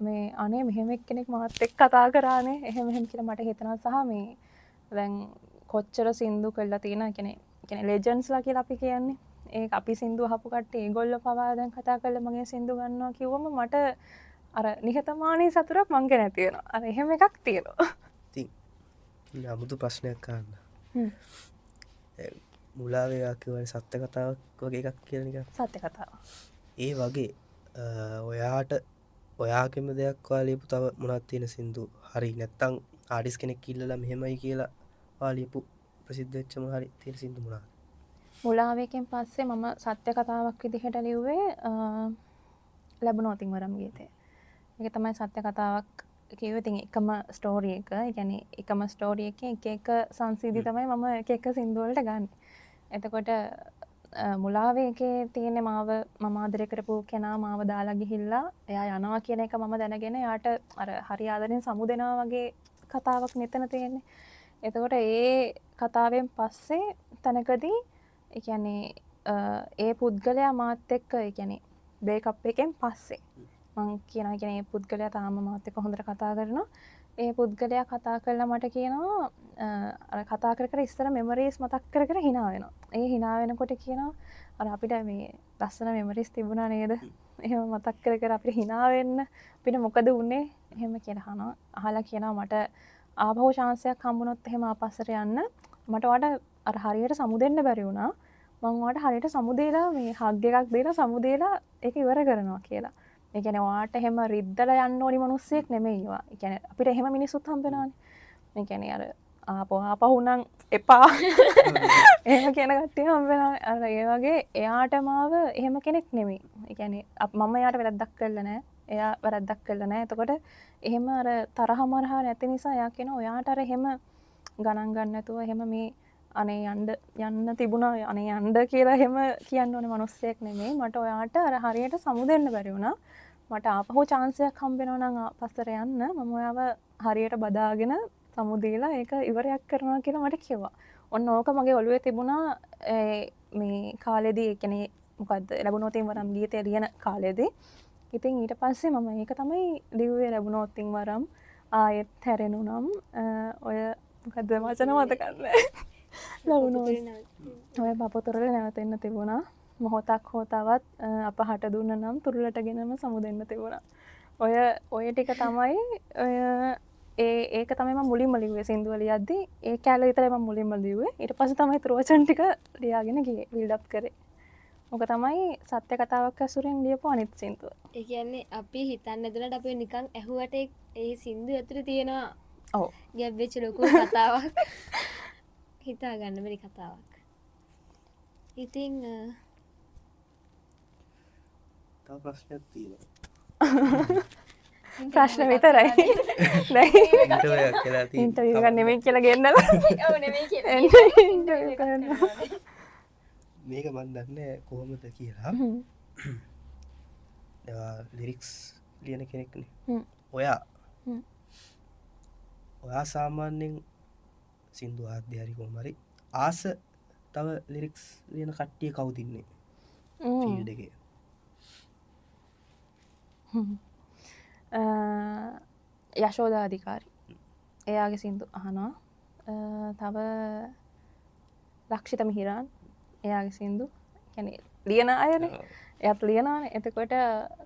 S2: මේ අනේ මෙහෙම එක්කෙනෙක් මාත් එක්ක කතා කරානේ එහෙම කියලා මට හිතෙනවා සහ මේ දැන් කොච්චර සින්දු කළා තියෙනවා කියන්නේ ලෙජන්ඩ්ස්ලා කියලා අපි කියන්නේ ඒක අපි සින්දු අහපු කට්ටිය ඒගොල්ලෝ පවා දැන් කතා කරලා මගේ සින්දු ගන්නවා කිව්වම මට අර නිහතමානී සතුටක් මං ගැන ඇති වෙනවා අර එහෙම එකක් තියෙනවා
S1: ඉතින් අමුතු ප්‍රශ්නයක් අහන්න මුලාවේ ආකිවනේ සත්‍ය කතාවක් වගේ එකක් කියලා නිකන්
S2: සත්‍ය කතාව
S1: ඒ වගේ ඔයාට ඔයාගෙම දෙයක් වාලියපු තව මොනවද තියෙන සින්දු හරි නැත්තම් ආටිස් කෙනෙක් ඉල්ලලා මෙහෙමයි කියලා වාලියපු ප්‍රසිද්ධ වෙච්චම හරි තියෙන සින්දු මොනවද
S2: මුලාවේකින් පස්සේ මම සත්‍ය කතාවක් විදිහට ලිව්වේ ලැබුණෝතින් වරම් ගීතය ඒක තමයි සත්‍ය කතාවක් කිව්වේ ඉතින් එකම ස්ටෝරි එක ඒ කියන්නේ එකම ස්ටෝරි එකේ එක සංසිද්ධි තමයි මම එක සින්දු වලට ගන්න. එතකොට මුලාවේ එකේ තියෙන මම ආදරය කරපු කෙනා මාව දාලා ගිහිල්ලා එයා යනවා කියන එක මම දැනගෙන එයාට අර හරි ආදරෙන් සමු දෙනවා වගේ කතාවක් මෙතන තියෙන්නේ. එතකොට ඒ කතාවෙන් පස්සේ තනකදී ඒ කියන්නේ ඒ පුද්ගලයා මාත් එක්ක ඒ කියන්නේ බ්‍රේක්අප් එකෙන් පස්සේ මං කියනවා කියන්නේ ඒ පුද්ගලයා තාම මාත් එක්ක හොඳට කතා කරනවා. ඒ පුද්ගලයා කතා කරලා මට කියනවා අර කතා කර ඉස්සර මෙමරීස් මතක් කර hina වෙනවා. ඒ hina වෙනකොට කියනවා අර අපිට මේ ලස්සන මෙමරීස් තිබුණා නේද? එහෙම මතක් කර අපිට hina වෙන්න අපිට මොකද වුනේ? එහෙම කියලා අහනවා. අහලා කියනවා මට ආපහු chance එකක් හම්බුනොත් එහෙම ආපස්සට යන්න මට ඔයාලට අර හරියට සමු දෙන්න බැරි වුණා. මම ඔයාලට හරියට සමු දෙලා මේ හග් එකක් දීලා සමු දෙලා ඒක ඉවර කරනවා කියලා. ඒ කියන්නේ ඔයාට එහෙම රිද්දලා යන්න ඕනි මිනිස්සෙක් නෙමෙයි ඔයා. ඒ කියන්නේ අපිට එහෙම මිනිස්සුත් හම්බ වෙනවානේ. ඒ කියන්නේ අර ආපහු නම් එපා. එහෙම කියන කට්ටිය හම්බ වෙනවා. අර ඒ වගේ එයාට මාව එහෙම කෙනෙක් නෙමෙයි. ඒ කියන්නේ මම එයාට වැරද්දක් කළා නෑ. එයා වැරද්දක් කළා නෑ. එතකොට එහෙම අර තරහ මරහ නැති නිසා එයා කියනවා ඔයාට අර එහෙම ගණන් ගන්න නැතුව එහෙම මේ අනේ යන්න තිබුණා අනේ යන්න කියලා එහෙම කියන්න ඕනේ මිනිස්සෙක් නෙමෙයි. මට ඔයාට අර හරියට සමු දෙන්න බැරි වුණා. මට ආපහු chance එකක් හම්බ වෙනවා නම් පස්සට යන්න මම ඔයාව හරියට බදාගෙන සමු දීලා ඒක ඉවරයක් කරනවා කියලා මට කිව්වා. ඔන්න ඕක මගේ ඔළුවේ තිබුණා මේ කාලෙදී ඒ කියන්නේ මොකද්ද ලැබුණොතින් වරම් ගීතය ලියන කාලෙදී. ඉතින් ඊට පස්සේ මම ඒක තමයි ලිව්වේ ලැබුණොතින් වරම් ආයෙත් හැරෙනු නම් ඔය මොකද්ද වචන මතක නැහැ. ලැබුණොත් ඔය පපතොරල නැවතෙන්න තිබුණා. මොහොතක් හෝ තවත් අප හට දුන්න නම් තුරුලටගෙනම සමු දෙන්න තිබුණා. ඔය ටික තමයි ඒක තමයි මම මුලින්ම ලිව්වේ සින්දුව ලියද්දි ඒ කැල විතරයි මම මුලින්ම ලිව්වේ. ඊට පස්සේ තමයි ත්‍රෝචන් ටික ලියාගෙන ගියේ බිල්ඩ් අප් කරේ. ඔක තමයි සත්‍ය කතාවක් ඇසුරෙන් ලියපු අනිත් සින්දුව.
S3: ඒ කියන්නේ අපි හිතන්න දුන්නට අපි නිකන් ඇහුවට ඒ සින්දු ඇතුලේ තියෙනවා.
S2: ඔව්.
S3: ගැබ් වෙච්ච ලොකු කතාවක්. හිතා ගන්න බැරි කතාවක්. ඉතින්
S1: තව ප්‍රශ්නයක් තියෙනවා.
S2: ප්‍රශ්න විතරයි.
S1: ඉන්ටර්වියුවක් කියලා තියෙනවා.
S2: ඉන්ටර්වියු එක නෙමෙයි කියලා ගෙන්නලා.
S3: ඔව් නෙමෙයි කියලා.
S2: ඉන්ටර්වියු කරනවා.
S1: මේක මන් දන්නේ කොහොමද කියලා. ලිරික්ස් ලියන කෙනෙක්නේ. ඔයා සාමාන්‍යයෙන් සින්දු ආද්‍ය හරි කොහොම හරි ආස තව ලිරික්ස් ලියන කට්ටිය කවුද ඉන්නේ? ෆීල්ඩ් එකේ.
S2: යශෝදා අධිකාරි. එයාගේ සින්දු අහනවා. තව ලක්ෂිත මිහිරන් එයාගේ සින්දු කියන්නේ ලියන අයනේ. එයාත් ලියනවානේ. එතකොට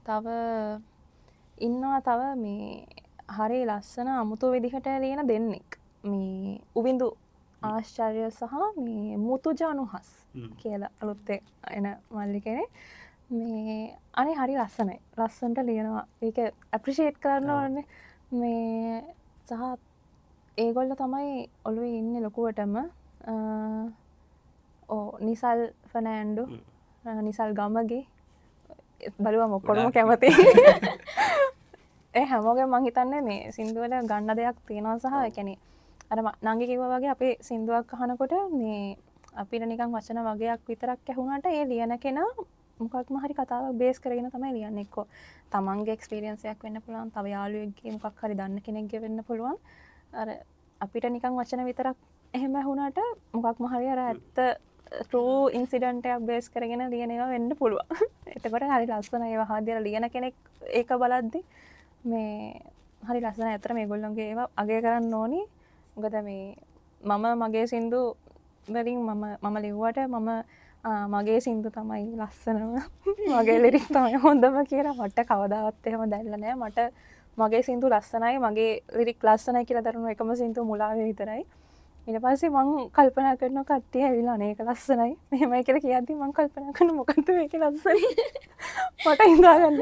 S2: තව ඉන්නවා තව මේ හරි ලස්සන අමුතු විදිහට ලියන දෙන්නෙක්. මේ උබින්දු ආශ්චර්ය සහ මේ මුතුජානුහස් කියලා අලුත් එන මල්ලි කෙනෙක්. මේ අනේ හරි ලස්සනයි. ලස්සනට ලියනවා. ඒක ඇප්‍රීෂিয়েට් කරන්න ඕනේ. මේ සහ ඒගොල්ලෝ තමයි ඔළුවේ ඉන්නේ ලොකුවටම. නිසල් ෆර්නෑන්ඩෝ නිසල් ගමගේ බලුවම ඔක්කොම කැමති. ඒ හැමෝගෙන් මං හිතන්නේ මේ සින්දුවල ගන්න දෙයක් තියෙනවා සහ ඒ කියන්නේ අර නංගි කිව්වා වගේ අපේ සින්දුවක් අහනකොට මේ අපිට නිකන් වචන වගේක් විතරක් ඇහුණාට ඒ ලියන කෙනා මොකක්ම හරි කතාවක් බේස් කරගෙන තමයි ලියන්නේ. එක්කෝ තමන්ගේ එක්ස්පීරියන්ස් එකක් වෙන්න පුළුවන්, තව යාළුවෙක්ගේ මොකක් හරි දන්න කෙනෙක්ගේ වෙන්න පුළුවන්. අර අපිට නිකන් වචන විතරක් එහෙම ඇහුණාට මොකක්ම හරි අර ඇත්ත true incident එකක් බේස් කරගෙන ලියන ඒවා වෙන්න පුළුවන්. එතකොට හරි ලස්සනයි ඒවා හදියලා ලියන කෙනෙක් ඒක බලද්දි මේ හරි ලස්සනයි. අතර මේගොල්ලෝගේ ඒවා අගය කරන්න ඕනි. මොකද මේ මම මගේ සින්දු වලින් මම ලිව්වට මගේ සින්දු තමයි ලස්සනම මගේ ලිරික් තමයි හොඳම කියලා මට කවදාවත් එහෙම දැනලා නැහැ. මට මගේ සින්දු ලස්සනයි, මගේ ලිරික් ලස්සනයි කියලා දරුණු එකම සින්දු මුලාවේ විතරයි. ඊට පස්සේ මං කල්පනා කරනවා කට්ටිය ඇවිල්ලා අනේක ලස්සනයි මෙහෙමයි කියලා කියද්දි මං කල්පනා කරන මොකද්ද මේක ලස්සනයි මට හිතාගන්න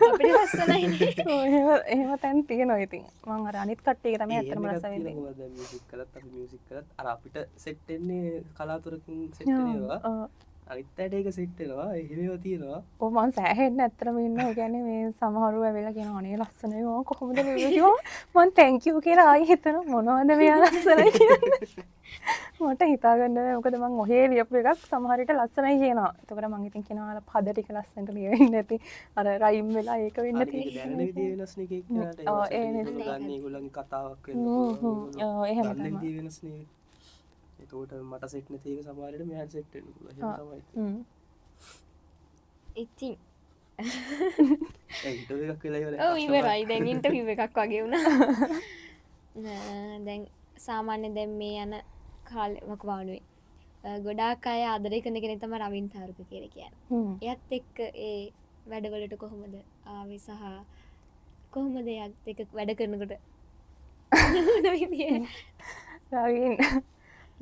S3: අපිට ලස්සනයිනේ.
S2: එහෙම තැන් තියෙනවා. ඉතින් මං අර අනිත් කට්ටියක තමයි ඇත්තටම රස වෙන්නේ.
S1: මියුසික් කරත් අපි මියුසික් කරත් අර අපිට සෙට් වෙන්නේ කලාතුරකින් සෙට් වෙනවා. අනිත් අයට ඒක සෙට් වෙනවා. එහෙමව තියෙනවා.
S2: ඔව් මං සෑහෙන්න ඇත්තටම ඉන්නවා. ඒ කියන්නේ මේ සමහරව ඇවිල්ලා කියනවා අනේ ලස්සනයි මම කොහොමද ලියුවේ කිව්වම මං thank you කියලා ආයි හිතන මොනවද මෙයා ලස්සනයි කියන්නේ. මට හිතාගන්න බැහැ. මොකද මං ඔහේ ලියපු එකක් සමහර විට ලස්සනයි කියනවා. එතකොට මං ඉතින් කියනවා අර පද ටික ලස්සනට ලියෙන්නේ නැති අර රයිම් වෙලා ඒක වෙන්න තියෙන්නේ.
S1: දැනෙන විදිය වෙනස් නේ කේක් කරාට. ඒ නේ ඒගොල්ලන්ගේ කතාවක් වෙන්න පුළුවන්.
S2: එහෙම
S1: දැනෙන
S2: තමයි.
S1: විදිය වෙනස් නේ. එතකොට මට සෙට් නැති එක සමහරවිට මෙයාට සෙට් වෙන්න පුළුවන්. එහෙම තමයි.
S3: ඉතින්
S1: ඒ ඉන්ටර්විව් එකක් වෙලා ඉවරයි.
S3: ඔව් ඉවරයි. දැන් ඉන්ටර්විව් එකක් වගේ වුණා. දැන් සාමාන්‍ය දැන් මේ යන කාලේ වකවානුවේ ගොඩාක් අය ආදරය කරන කෙනෙක් තමයි රවින් තාරුක කියලා කියන්නේ. එයත් එක්ක ඒ වැඩවලට කොහොමද ආවේ සහ කොහොමද එයත් එක්ක වැඩ කරනකොට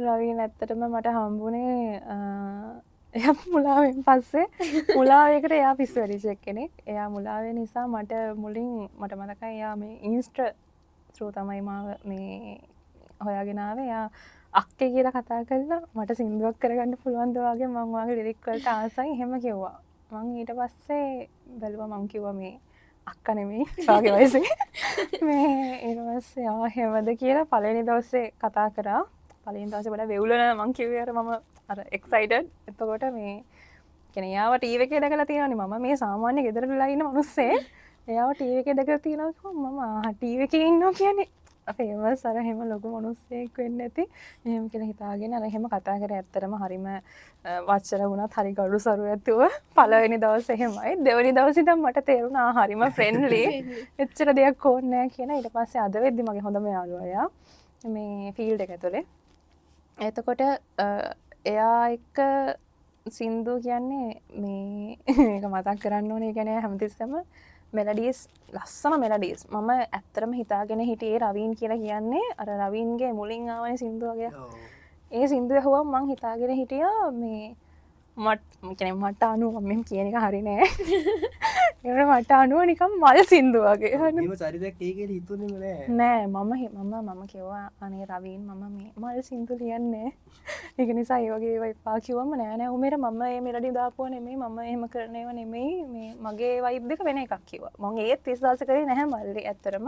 S2: රවින් ඇත්තටම මට හම්බුනේ එයා මුලාවෙන් පස්සේ මුලාවේකට එයා පිස්සු වැඩිච්ච කෙනෙක්. එයා මුලාවේ නිසා මට මුලින් මට මතකයි එයා මේ ඉන්ස්ට්‍ර ත්‍රූ තමයි මාව මේ හොයාගෙන ආවේ. එයා අක්කේ කියලා කතා කරලා මට සින්දුවක් කරගන්න පුළුවන්ද වගේ මම වාගේ ලිරික් වලට ආසයි එහෙම කිව්වා. මං ඊට පස්සේ බැලුවා මං කිව්වා මේ අක්කා නෙමෙයි වාගේ වයසේ. මේ ඊට පස්සේ ආ හැමද කියලා පළවෙනි දවසේ කතා කරා. පළවෙනි දවසේ වඩා වෙවුලන මං කිව්වේ අර මම අර එක්සයිටඩ්. එතකොට මේ කියන්නේ යාව ටීවී එකේ දැකලා තියෙනවානේ මම මේ සාමාන්‍ය ගෙදර වෙලා ඉන්න මිනිස්සේ. එයාව ටීවී එකේ දැකලා තියෙනවා කිව්වම මම ටීවී එකේ ඉන්නවා කියන්නේ ෆේමස් අර එහෙම ලොකු මිනිස්සෙක් වෙන්න ඇති එහෙම කියලා හිතාගෙන අර එහෙම කතා කරේ. ඇත්තටම හරිම වචන වුණත් හරි ගඩු සරු ඇතුව පළවෙනි දවසේ එහෙමයි. දෙවෙනි දවසේ ඉඳන් මට තේරුණා හරිම ෆ්‍රෙන්ඩ්ලි එච්චර දෙයක් ඕනේ නැහැ කියන. ඊට පස්සේ අද වෙද්දි මගේ හොඳම යාළුවා එයා මේ ෆීල්ඩ් එක ඇතුලේ. එතකොට එයා එක්ක සින්දු කියන්නේ මේ මේක මතක් කරන්න ඕනේ. කියන්නේ හැමතිස්සෙම මෙලඩීස් ලස්සන මෙලඩීස්. මම ඇත්තටම හිතාගෙන හිටියේ රවීන් කියලා කියන්නේ අර රවීන්ගේ මුලින් ආවනේ සින්දු වගේ. ඒ සින්දු ඇහුවම මං හිතාගෙන හිටියා මේ මට අනුව මම කියන එක හරි නෑ. ඒකට මට අනුව නිකන් මල් සින්දු වගේ.
S1: එහෙම චරිතයක් ඒ කියලා හිතුනේම නෑ.
S2: නෑ මම කිව්වා අනේ රවීන් මම මේ මල් සින්දු ලියන්නේ. ඒක නිසා ඒ වගේ ඒවා එපා කිව්වම නෑ උමේර මම මේ මෙලඩි දාපුවා නෙමෙයි මම එහෙම කරන ඒවා නෙමෙයි මේ මගේ වයිබ් එක වෙන එකක් කිව්වා. මම ඒත් විශ්වාස කරේ නැහැ මල්ලි. ඇත්තටම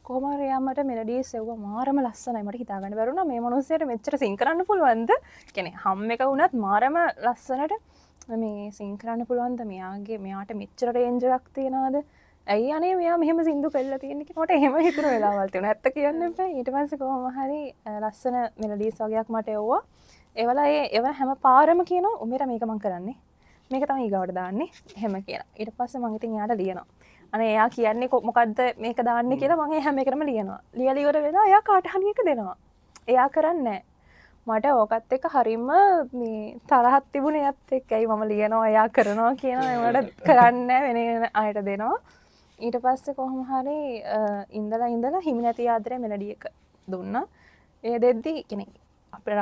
S2: කොහොම හරි යා මට මෙලඩීස් එව්වා මාරම ලස්සනයි. මට හිතා ගන්න බැරුණා මේ මිනිස්සයාට මෙච්චර සින් කරන්න පුළුවන්ද? කියන්නේ හම් එක වුණත් මාරම ලස්සනට මේ සින් කරන්න පුළුවන්ද? මෙයාට මෙච්චර රේන්ජ් එකක් තියනවාද? ඇයි අනේ මෙයා මෙහෙම සින්දු කරලා තියෙන්නේ කියලා මට එහෙම හිතුන වෙලාවල් තියුණා. ඇත්ත කියන්න බෑ. ඊට පස්සේ කොහොම හරි ලස්සන මෙලඩීස් වගේක් මට එව්වා. ඒවල හැම පාරම කියනවා උමේර මේක මං කරන්නේ. මේක තමයි ඊගාවට දාන්නේ. එහෙම කියලා. ඊට පස්සේ මං ඉතින් එයාට ලියනවා. අනේ එයා කියන්නේ මොකද්ද මේක දාන්නේ කියලා මම හැම එකටම ලියනවා. ලියලා ඉවර වෙලා එයා කාට හරි එක දෙනවා. එයා කරන්නේ මට ඕකත් එක්ක හරිම මේ තරහක් තිබුණේ එයත් එක්ක. ඇයි මම ලියනවා එයා කරනවා කියනවා ඒවට කරන්නේ වෙන අයට දෙනවා. ඊට පස්සේ කොහොම හරි ඉඳලා හිමි නැති ආදරේ මෙලඩි එක දුන්නා. ඒ දෙද්දි කියන්නේ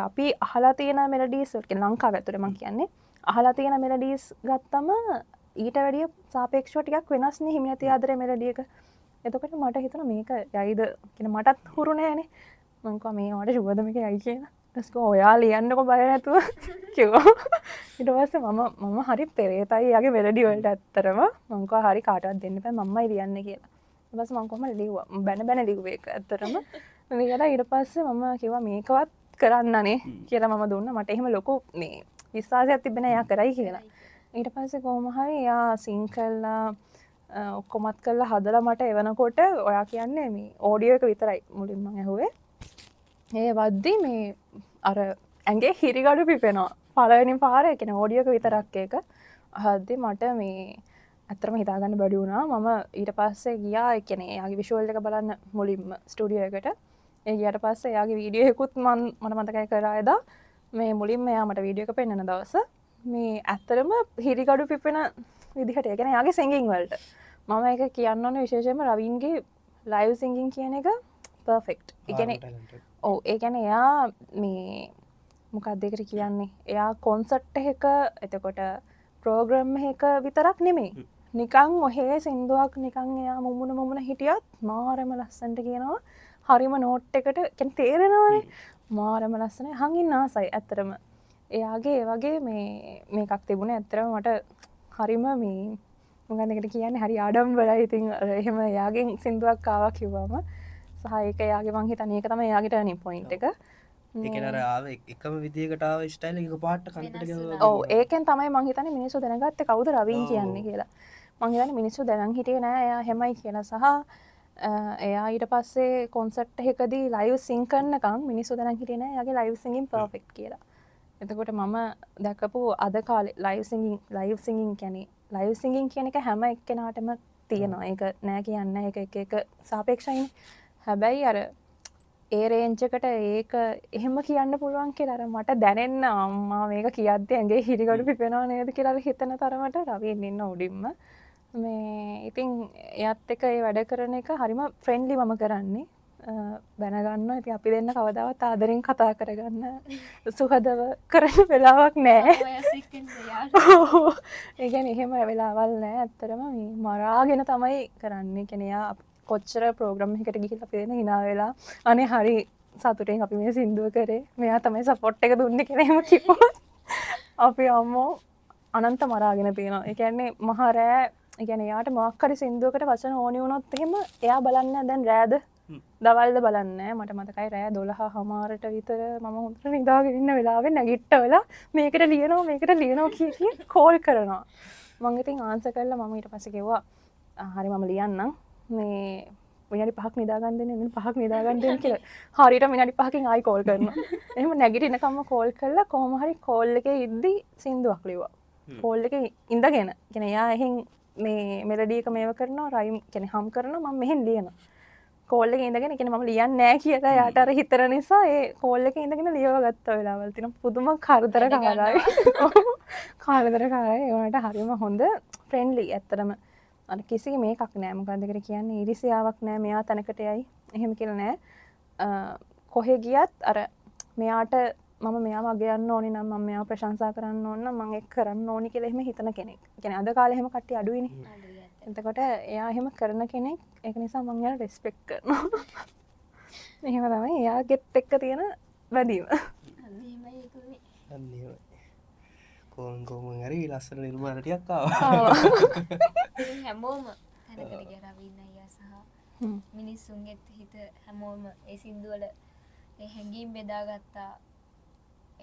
S2: අපි අහලා තියෙන මෙලඩීස් ලංකාව ඇතුළේ මං කියන්නේ අහලා තියෙන මෙලඩීස් ගත්තම ඊට වැඩිය සාපේක්ෂව ටිකක් වෙනස්නේ හිමිනති ආදරේ මෙලඩියක. එතකොට මට හිතුණා මේක යයිද කියන මටත් හුරු නෑනේ. මං කිව්වා මේ වට ෂුවර්ද මේක යයි කියලා. ඊට පස්සේ ඔයා ලියන්නකො බය නැතුව කිව්වා. ඊට පස්සේ මම හරි පෙරේතයි යාගේ මෙලඩි වලට ඇත්තරම මං කිව්වා හරි කාටවත් දෙන්න එපා මම්මයි ලියන්නේ කියලා. ඊට පස්සේ මං කොහමද ලිව්වා. බැන ලිව්වේ ඒක ඇත්තරම. ඊට පස්සේ මම කිව්වා මේකවත් කරන්නනේ කියලා මම දුන්නා. මට එහෙම ලොකු මේ විශ්වාසයක් තිබෙන එයා කරයි කියලා. ඊට පස්සේ කොහොම හරි එයා සිං කළා ඔක්කොමත් කළා හදලා මට එවනකොට ඔයා කියන්නේ මේ ඔඩියෝ එක විතරයි මුලින්ම මම ඇහුවේ. ඒ වද්දි මේ අර ඇඟේ හිරිගඩු පිපෙනවා. පළවෙනි පාරේ කියන ඔඩියෝ එක විතරක් ඒක. අහද්දි මට මේ ඇත්තටම හිතා ගන්න බැරි වුණා. මම ඊට පස්සේ ගියා ඒ කියන්නේ එයාගේ විෂුවල් එක බලන්න මුලින්ම ස්ටුඩියෝ එකට. ඒ ගියාට පස්සේ එයාගේ වීඩියෝ එකකුත් මට මතකයි කරා එදා. මේ මුලින්ම එයා මට වීඩියෝ එක පෙන්වන දවස මේ ඇත්තටම හිරිගඩු පිපෙන විදිහට ඒ කියන්නේ එයාගේ සිංගින් වලට මම ඒක කියන්න ඕනේ විශේෂයෙන්ම රවින්ගේ ලයිව් සිංගින් කියන එක පර්ෆෙක්ට්. ඒ කියන්නේ ඔව් ඒ කියන්නේ එයා මේ මොකක්ද ඒකට කියන්නේ එයා කොන්සර්ට් එකක එතකොට ප්‍රෝග්‍රෑම් එකක විතරක් නෙමෙයි නිකන් ඔහේ සින්දුවක් නිකන් එයා මුමුණ හිටියත් මාරම ලස්සනට කියනවා හරිම නෝට් එකට කියන්නේ තේරෙනවනේ මාරම ලස්සන හංගින් ආසයි ඇත්තටම එයාගේ ඒ වගේ මේකක් තිබුණේ ඇත්තටම මට හරිම මේ මොකක්ද ඒකට කියන්නේ හරි ආඩම්බරයි ඉතින් එහෙම එයාගෙන් සින්දුවක් ආවා කිව්වම සහ ඒක එයාගේ මං හිතන්නේ ඒක තමයි එයාගේ ටර්නින් පොයින්ට් එක
S1: ඒකෙන් අර ආව එකම විදියකට ආව ස්ටයිල් එක පාට කන්ටට ගිහුවා.
S2: ඔව් ඒකෙන් තමයි මං හිතන්නේ මිනිස්සු දැනගත්තේ කවුද රවින් කියන්නේ කියලා. මං හිතන්නේ මිනිස්සු දැනන් හිටියේ නෑ එයා හැමයි කියලා සහ එයා ඊට පස්සේ කොන්සර්ට් එකකදී ලයිව් සිං කරනකම් මිනිස්සු දැනන් හිටියේ නෑ එයාගේ ලයිව් සිංගින් පර්ෆෙක්ට් කියලා. එතකොට මම දැකපු අද කාලේ ලයිව් සිංගින් කියන්නේ ලයිව් සිංගින් කියන එක හැම එක්කෙනාටම තියෙනවා. ඒක නෑ කියන්නේ ඒක එක සාපේක්ෂයිනේ. හැබැයි අර ඒ රේන්ජ් එකට ඒක එහෙම කියන්න පුළුවන් කියලා අර මට දැනෙන්න අම්මා මේක කියද්දි ඇඟේ හිරිගඩු පිපෙනව නේද කියලා හිතන තරමට රවින් ඉන්න උඩින්ම මේ ඉතින් එයාත් එක්ක ඒ වැඩ කරන එක හරිම ෆ්‍රෙන්ඩ්ලි මම කරන්නේ දැනගන්නවා. ඉතින් අපි දෙන්න කවදාවත් ආදරෙන් කතා කරගන්න සුහදව කරන වෙලාවක් නෑ. ඒ කියන්නේ එහෙම වෙලාවල් නෑ. ඇත්තටම මේ මරාගෙන තමයි කරන්නේ. කියන්නේ යා කොච්චර ප්‍රෝග්‍රෑම් එකකට ගිහිල්ලා අපි දෙන hina වෙලා අනේ හරි සතුටින් අපි මේ සින්දුව කරේ. මෙයා තමයි සපෝට් එක දුන්නේ කියලා එහෙම කිව්වොත් අපි අම්මෝ අනන්ත මරාගෙන තියෙනවා. ඒ කියන්නේ මහා රෑ ඒ කියන්නේ යාට මොකක් හරි සින්දුවකට වචන ඕනි වුණොත් එහෙම එයා බලන්නේ දැන් රෑද දවල්ද බලන්නේ මට මතකයි රෑ 12:00ට විතර මම හොඳට නිදාගෙන ඉන්න වෙලාවෙ නැගිට්ටවලා මේකට ලියනවා කිය කෝල් කරනවා. මම ඉතින් ආන්සර් කළා මම ඊට පස්සේ කිව්වා හරි මම ලියන්නම් මේ විනාඩි 5ක් නිදාගන්න දෙන්න විනාඩි 5ක් නිදාගන්න දෙන්න කියලා. හරියට විනාඩි 5කින් ආයි කෝල් කරනවා. එහෙම නැගිටිනකම්ම කෝල් කළා කොහොම හරි කෝල් එකේ ඉද්දි සින්දුවක් ලිව්වා. කෝල් එකේ ඉඳගෙන කියන්නේ එයා එහෙන් මේ මෙලඩි එක මේව කරනවා රයිම් කියන්නේ හම් කරනවා මම මෙහෙන් ලියනවා. කෝල් එකේ ඉඳගෙන කියන්නේ මම ලියන්නේ නැහැ කියලා යාට අර හිතර නිසා ඒ කෝල් එකේ ඉඳගෙන ලියව ගත්ත වෙලාවල් තියෙනවා. පුදුම කරදරකාරයි. කරදරකාරයි. ඒ වුණාට හරිම හොඳ ෆ්‍රෙන්ඩ්ලි ඇත්තටම. අර කිසි මේකක් නෑ මොකක්ද ඒකට කියන්නේ ඉරිසියාවක් නෑ මෙයා තැනකට යයි එහෙම කියලා නෑ කොහෙ ගියත් අර මෙයාට මම මෙයාව අගයන්න ඕනි නම් මම මෙයාව ප්‍රශංසා කරන්න ඕන නම් මම ඒක කරන්න ඕනි කියලා එහෙම හිතන කෙනෙක්. ඒ කියන්නේ අද කාලේ එහෙම කට්ටිය අඩුයිනේ. එතකොට එයා එහෙම කරන කෙනෙක් ඒක නිසා මම එයාට රෙස්පෙක්ට් කරනවා. එහෙම තමයි එයාගෙත් එක්ක තියෙන වැඩිම.
S1: අන්නේමයි. කොහොම හරි ලස්සන නිර්මාණ ටිකක් ආවා.
S3: හැමෝම තැනකට ගියා රවින් අයියා සහ මිනිස්සුන්ගෙත් හිත හැමෝම ඒ සින්දුවල ඒ හැඟීම් බෙදාගත්තා.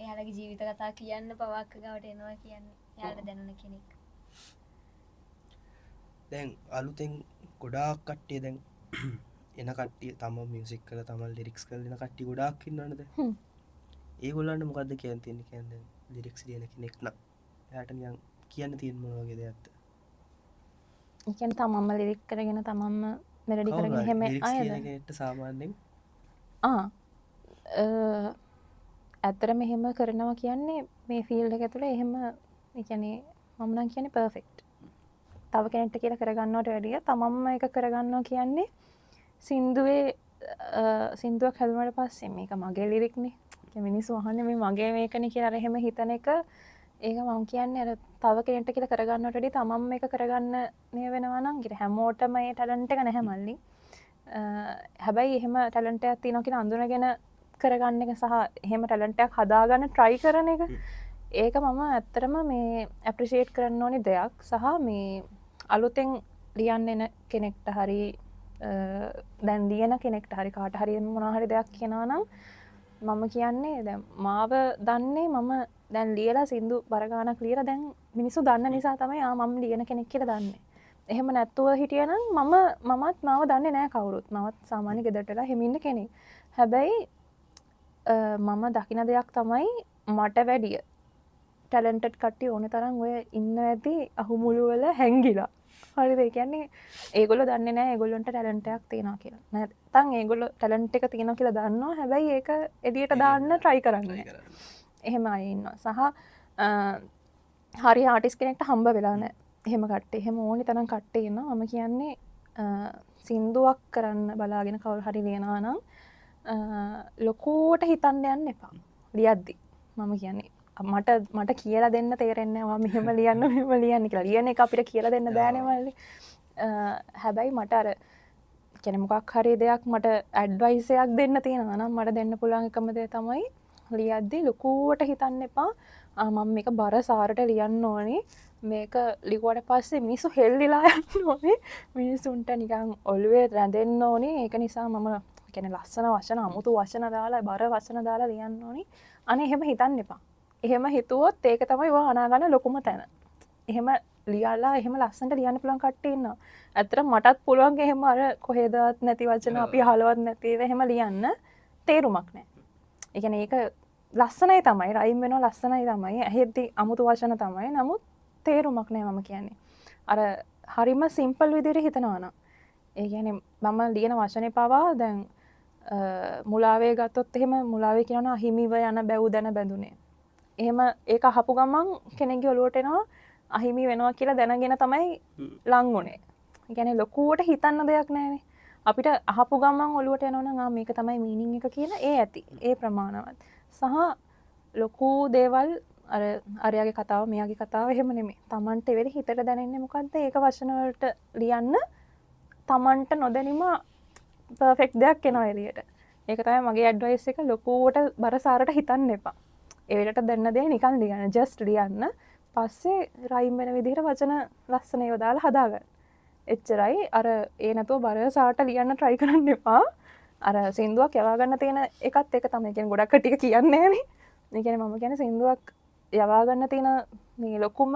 S3: එයාලගේ ජීවිත කතා කියන්න පවක් ගාවට එනවා කියන්නේ එයාලට දැනුණ කෙනෙක්.
S1: දැන් අලුතෙන් ගොඩාක් කට්ටිය දැන් එන කට්ටිය තම මියුසික් කරලා තම ලිරික්ස් කරලා එන කට්ටිය ගොඩාක් ඉන්නවනේ දැන්. ඒගොල්ලන්ට මොකද්ද කියන්න තියෙන්නේ කියන්නේ ලිරික්ස් ලියන කෙනෙක් නම් එයාට නිකන් කියන්න තියෙන මොන වගේ දෙයක්ද?
S2: ඒ කියන්නේ තමන්ම ලිරික් කරගෙන තමන්ම මෙලඩි කරගෙන එහෙම
S1: අයද? සාමාන්‍යයෙන්
S2: ඇත්තටම එහෙම කරනවා කියන්නේ මේ ෆීල්ඩ් එක ඇතුලේ එහෙම ඒ කියන්නේ මම නම් කියන්නේ පර්ෆෙක්ට්. තව කෙනෙක්ට කියලා කරගන්නවට වැඩිය තමන්ම එක කරගන්නවා කියන්නේ සින්දුවේ සින්දුවක් හැදුනට පස්සේ මේක මගේ ලිරික්නේ මිනිස්සු අහන්නේ මේ මගේ මේකනේ කියලා අර එහෙම හිතන එක ඒක මම කියන්නේ අර තව කෙනෙක්ට කියලා කරගන්නට වඩා තමන් මේක කරගන්න නේ වෙනවා නම් ඉතින් හැමෝටම මේ ටැලන්ට් එක නැහැ මල්ලි. හැබැයි එහෙම ටැලන්ට් එකක් තියෙනවා කියලා අඳුනගෙන කරගන්න එක සහ එහෙම ටැලන්ට් එකක් හදාගන්න try කරන එක ඒක මම ඇත්තටම මේ ඇප්‍රීෂিয়েට් කරන්න ඕනි දෙයක් සහ මේ අලුතෙන් ලියන්න එන කෙනෙක්ට හරි දැන් ලියන කෙනෙක්ට හරි කාට හරි මොනවා හරි දෙයක් කියනවා නම් මම කියන්නේ දැන් මාව දන්නේ මම දැන් ලියලා සින්දු බර ගානක් ලියලා දැන් මිනිස්සු දන්න නිසා තමයි මම ලියන කෙනෙක් කියලා දන්නේ. එහෙම නැත්තුව හිටියනම් මමත් මාව දන්නේ නැහැ කවුරුත්. මමත් සාමාන්‍ය ගෙදරටලා හිමින්න කෙනෙක්. හැබැයි මම දකින දෙයක් තමයි මට වැඩිය ටැලන්ටඩ් කට්ටිය ඕන තරම් ඔය ඉන්න ඇති අහුමුළු වල හැංගිලා. හරිද? ඒ කියන්නේ ඒගොල්ලෝ දන්නේ නැහැ ඒගොල්ලන්ට ටැලන්ට් එකක් තියෙනවා කියලා. නැත්තම් ඒගොල්ලෝ ටැලන්ට් එක තියෙනවා කියලා දන්නවා. හැබැයි ඒක එළියට දාන්න try කරන්නේ නැහැ. එහෙම අය ඉන්නවා. සහ හරි ආටිස්ට් කෙනෙක්ට හම්බ වෙලා නැහැ. එහෙම කට්ටිය. එහෙම ඕනි තරම් කට්ටිය ඉන්නවා. මම කියන්නේ සින්දුවක් කරන්න බලාගෙන කවුරු හරි ලියනවා නම් ලොකුවට හිතන්න යන්න එපා. ලියද්දි. මම කියන්නේ මට කියලා දෙන්න තේරෙන්නේ නැහැ. මෙහෙම ලියන්න මෙහෙම ලියන්න කියලා. ලියන එක අපිට කියලා දෙන්න බෑනේ මල්ලි. හැබැයි මට අර කියන්නේ මොකක් හරි දෙයක් මට ඇඩ්වයිස් එකක් දෙන්න තියෙනවා නම් මට දෙන්න පුළුවන් එකම දේ තමයි ලියද්දි ලොකුවට හිතන්න එපා. මම මේක බර සාරට ලියන්න ඕනේ. මේක ලිව්වට පස්සේ මිනිස්සු හෙල්ලිලා යන්න ඕනේ. මිනිස්සුන්ට නිකන් ඔළුවේ රැඳෙන්න ඕනේ. ඒක නිසා මම කියන්නේ ලස්සන වචන අමුතු වචන දාලා බර වචන දාලා ලියන්න ඕනේ. අනේ එහෙම හිතන්න එපා. එහෙම හිතුවොත් ඒක තමයි ඔය අනාගන්න ලොකුම තැන. එහෙම ලියලා එහෙම ලස්සනට ලියන්න පුළුවන් කට්ටිය ඉන්නවා. ඇත්තට මටත් පුළුවන් එහෙම අර කොහෙදවත් නැති වචන අපි අහලවත් නැති ඒවා එහෙම ලියන්න තේරුමක් නැහැ. ඒ කියන්නේ ඒක ලස්සනයි තමයි රයිම් වෙනවා ලස්සනයි තමයි. ඇහෙද්දි අමුතු වචන තමයි. නමුත් තේරුමක් නැහැ මම කියන්නේ. අර හරිම සිම්පල් විදිහට හිතනවා නම්. ඒ කියන්නේ මම ලියන වචනේ පවා දැන් මුලාවේ ගත්තොත් එහෙම මුලාවේ කියනවා අහිමිව යන බැව් දැන බැඳුනේ. එහෙම ඒක අහපු ගමන් කෙනෙක්ගේ ඔලුවට එනවා අහිමි වෙනවා කියලා දැනගෙන තමයි ලං උනේ. ඒ කියන්නේ ලොකුවට හිතන්න දෙයක් නැහැනේ. අපිට අහපු ගමන් ඔලුවට එනවා නම් මේක තමයි මීනින් එක කියලා ඒ ඇති. ඒ ප්‍රමාණවත්. සහ ලොකු දේවල් අර අරයාගේ කතාව මෙයාගේ කතාව එහෙම නෙමෙයි. Tamanට වෙලෙ හිතට දැනෙන්නේ මොකද්ද? ඒක වචන වලට ලියන්න Tamanට නොදැනීම පර්ෆෙක්ට් දෙයක් එනවා එළියට. ඒක තමයි මගේ ඇඩ්වයිස් එක ලොකුවට බරසාරට හිතන්න එපා. ඒ වෙලට දැන්න දේ නිකන් ලියන්න. ජස්ට් ලියන්න. පස්සේ රයිම් වෙන විදිහට වචන ලස්සන ඒවා දාලා හදාගන්න. එච්චරයි. අර ඒ නැතුව බරසාරට ලියන්න try කරන්න එපා. අර සින්දුවක් යවා ගන්න තියෙන එකත් ඒක තමයි. කියන්නේ ගොඩක් කටික කියන්නේ නැහනේ. ඒ කියන්නේ මම කියන්නේ සින්දුවක් යවා ගන්න තියෙන මේ ලොකුම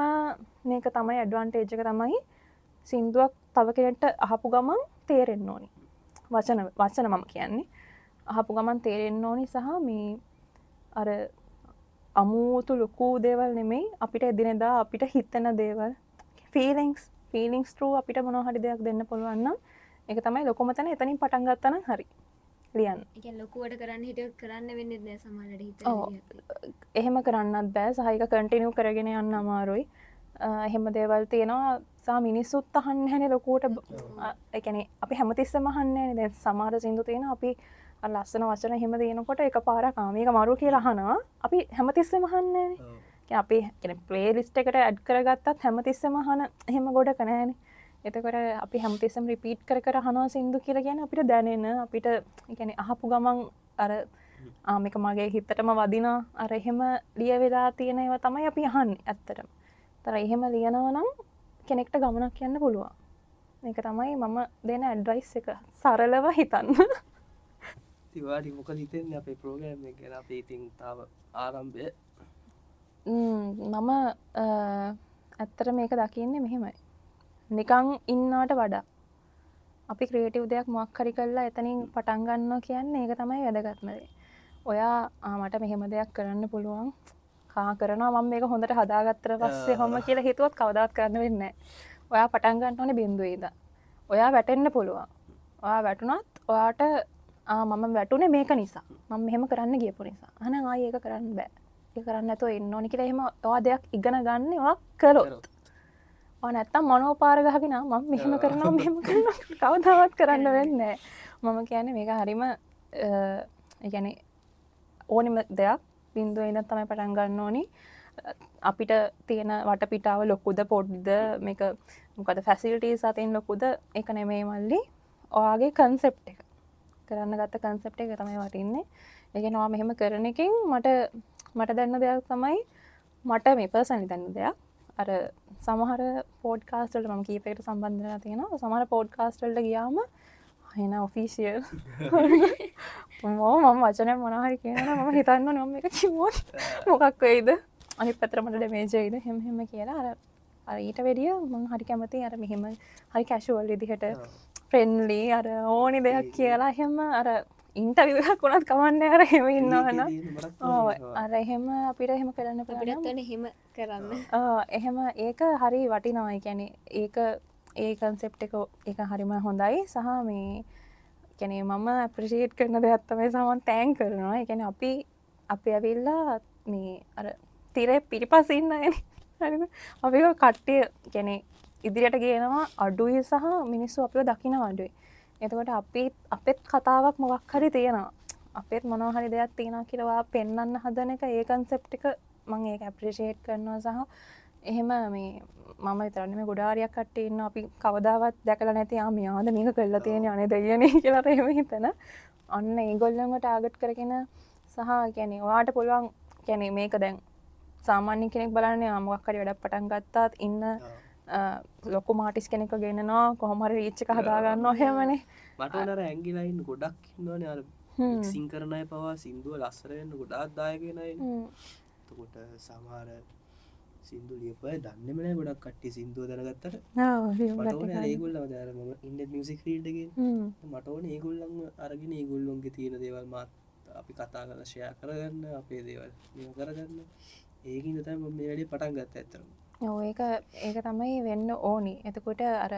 S2: මේක තමයි ඇඩ්වාන්ටේජ් එක තමයි සින්දුවක් තව කෙනෙක්ට අහපු ගමන් තේරෙන්න ඕනි. වචන මම කියන්නේ අහපු ගමන් තේරෙන්න ඕනි සහ මේ අර අමුතු ලොකු දේවල් නෙමෙයි අපිට එදිනෙදා අපිට හිතෙන දේවල් ෆීලිංග්ස් through අපිට මොනවා හරි දෙයක් දෙන්න පුළුවන් නම් ඒක තමයි ලොකුම තැන. එතනින් පටන් ගත්තා නම් හරි. ලියන්න.
S3: ඒ කියන්නේ ලොකුවට කරන්න හිටියොත් කරන්න වෙන්නේ නැහැ සමහරවිට හිතලා.
S2: එහෙම කරන්නත් බෑ. සහ ඒක කන්ටිනියු කරගෙන යන්න අමාරුයි. එහෙම දේවල් තියෙනවා. සහ මිනිස්සුත් අහන්නේ නැහැනේ ලොකුවට. ඒ කියන්නේ අපි හැමතිස්සෙම අහන්නේ නැහැනේ. දැන් සමහර සින්දු තියෙනවා අපි අර ලස්සන වචන එහෙම දෙනකොට එකපාරක් මේක මරු කියලා අහනවා. අපි හැමතිස්සෙම අහන්නේ නැහැනේ. අපි කියන්නේ ප්ලේලිස්ට් එකට ඇඩ් කරගත්තත් හැමතිස්සෙම අහන එහෙම ගොඩක නැහැනේ. එතකොට අපි හැමතිස්සෙම රිපීට් කර කර අහනවා සින්දු කියලා කියන්නේ අපිට දැනෙන අපිට කියන්නේ අහපු ගමන් අර මේක මගේ හිතටම වදිනා අර එහෙම ලියවිලා තියෙන ඒවා තමයි අපි අහන්නේ ඇත්තටම. ඒතර එහෙම ලියනවා නම් කෙනෙක්ට ගමනක් යන්න පුළුවන්. මේක තමයි මම දෙන ඇඩ්වයිස් එක. සරලව හිතන්න.
S1: ඉතින් මොකද හිතෙන්නේ අපේ ප්‍රෝග්‍රෑම් එක ගැන? අපි ඉතින් තාම ආරම්භය.
S2: මම ඇත්තට මේක දකින්නේ මෙහෙමයි. නිකන් ඉන්නවට වඩා අපි ක්‍රියේටිව් දෙයක් මොකක් හරි කරලා එතනින් පටන් ගන්නවා කියන්නේ ඒක තමයි වැදගත්ම දේ. ඔයා මට මෙහෙම දෙයක් කරන්න පුළුවන්. කරනවා මම මේක හොඳට හදාගත්තට පස්සේ කොහොම කියලා හිතුවොත් කවදාවත් කරන්න වෙන්නේ නැහැ. ඔයා පටන් ගන්න ඕනේ බිඳුවේ ඉඳන්. ඔයා වැටෙන්න පුළුවන්. ඔයා වැටුණත් ඔයාට මම වැටුනේ මේක නිසා. මම මෙහෙම කරන්න ගියපු නිසා. අහනම් ආයේ ඒක කරන්න බෑ. ඒක කරන්න නැතුව ඉන්න ඕනේ කියලා එහෙම ඔයා දෙයක් ඉගෙන ගන්න ඔයා කරොත්. නැත්තම් මනෝපාර ගහගෙන මම මෙහෙම කරනවා මෙහෙම කරනවා කවදාවත් කරන්න වෙන්නේ නැහැ. මම කියන්නේ මේක හරීම ඒ කියන්නේ ඕනිම දෙයක් බින්දුව ඉඳන් තමයි පටන් ගන්න ඕනි. අපිට තියෙන වටපිටාව ලොකුද පොඩ්ද මේක මොකද ෆැසිලිටීස් අතින් ලොකුද ඒක නෙමෙයි මල්ලි. ඔයාගේ කන්සෙප්ට් එක. කරන්න ගත්ත කන්සෙප්ට් එක තමයි වටින්නේ. ඒ කියන්නේ ඔයා මෙහෙම කරන එකෙන් මට දැනන දෙයක් තමයි මට මේ පර්සනලි දැනන දෙයක්. අර සමහර පොඩ්කාස්ට් වලට මම කීපයකට සම්බන්ධ වෙලා තියෙනවා. සමහර පොඩ්කාස්ට් වලට ගියාම එන ඔෆිෂියල් මම වචනයක් මොනවා හරි කියනවා මම හිතන්න ඕනේ මම මේක කිව්වොත් මොකක් වෙයිද අනිත් පැත්තට මට ඩැමේජ් වෙයිද හැම කියලා අර ඊට වැඩිය මම හරි කැමතියි අර මෙහෙම හරි කැෂුවල් විදිහට ෆ්‍රෙන්ඩ්ලි අර ඕනි දෙයක් කියලා එහෙම අර ඉන්ටර්විව් එකක් වුණත් කමන්නේ අර එහෙම ඉන්නවනම් ඔව් අර එහෙම අපිට එහෙම කරන්න
S3: අපිටත් ඕනේ එහෙම කරන්න.
S2: එහෙම ඒක හරි වටිනවා. ඒ කියන්නේ ඒක ඒ කන්සෙප්ට් එක හරිම හොඳයි සහ මේ කියන්නේ මම ඇප්‍රීෂিয়েට් කරන දෙයක් තමයි සමන් තෑන්ක් කරනවා. ඒ කියන්නේ අපි ඇවිල්ලා මේ අර තිරේ පිටිපස්සේ ඉන්න අයනේ. හරිද? අපි කට්ටිය කියන්නේ ඉදිරියට ගේනවා අඩුයි සහ මිනිස්සු අපිව දකිනවා අඩුයි. එතකොට අපෙත් කතාවක් මොකක් හරි තියෙනවා. අපෙත් මොනවා හරි දෙයක් තියෙනවා කියලා ඔයා පෙන්වන්න හදන එක ඒ කන්සෙප්ට් එක මම ඒක ඇප්‍රීෂিয়েට් කරනවා සහ එහෙම මේ මම විතරනේ මේ ගොඩාරියක් කට්ටිය ඉන්න අපි කවදාවත් දැකලා නැති මෙයාද මේක කරලා තියෙන්නේ අනේ දෙයියනේ කියලා එහෙම හිතන අන්න ඒගොල්ලන්ව ටාගට් කරගෙන සහ කියන්නේ ඔයාට පුළුවන් කියන්නේ මේක දැන් සාමාන්‍ය කෙනෙක් බලන්නේ මොකක් හරි වැඩක් පටන් ගත්තාත් ඉන්න ලොකු මාටිස් කෙනෙක්ව ගෙන්නනවා කොහොම හරි රීච් එක හදා ගන්නවා එහෙමනේ
S1: මට උනර ඇංගිලයින් ගොඩක් ඉන්නවනේ අර මික්සින් කරන අය පවා සින්දුව ලස්සන වෙන්න ගොඩාක් දායක වෙන අය. එතකොට සමහර සින්දු ලියපුවා දන්නේම නැහැ ගොඩක් කට්ටිය සින්දුව දැනගත්තට. මට ඕනේ ඒගොල්ලෝ දැන් මම ඉන්ඩියන් මියුසික් ෆීල්ඩ් එකේ මට ඕනේ ඒගොල්ලන්ව අරගෙන ඒගොල්ලොන්ගේ තියෙන දේවල් මාත් අපි කතා කරලා ෂෙයා කරගන්න අපේ දේවල් මේව කරගන්න. ඒකින්ද තමයි මම මේ වැඩේ පටන් ගත්තේ ඇත්තටම.
S2: ඔව් ඒක තමයි වෙන්න ඕනි. එතකොට අර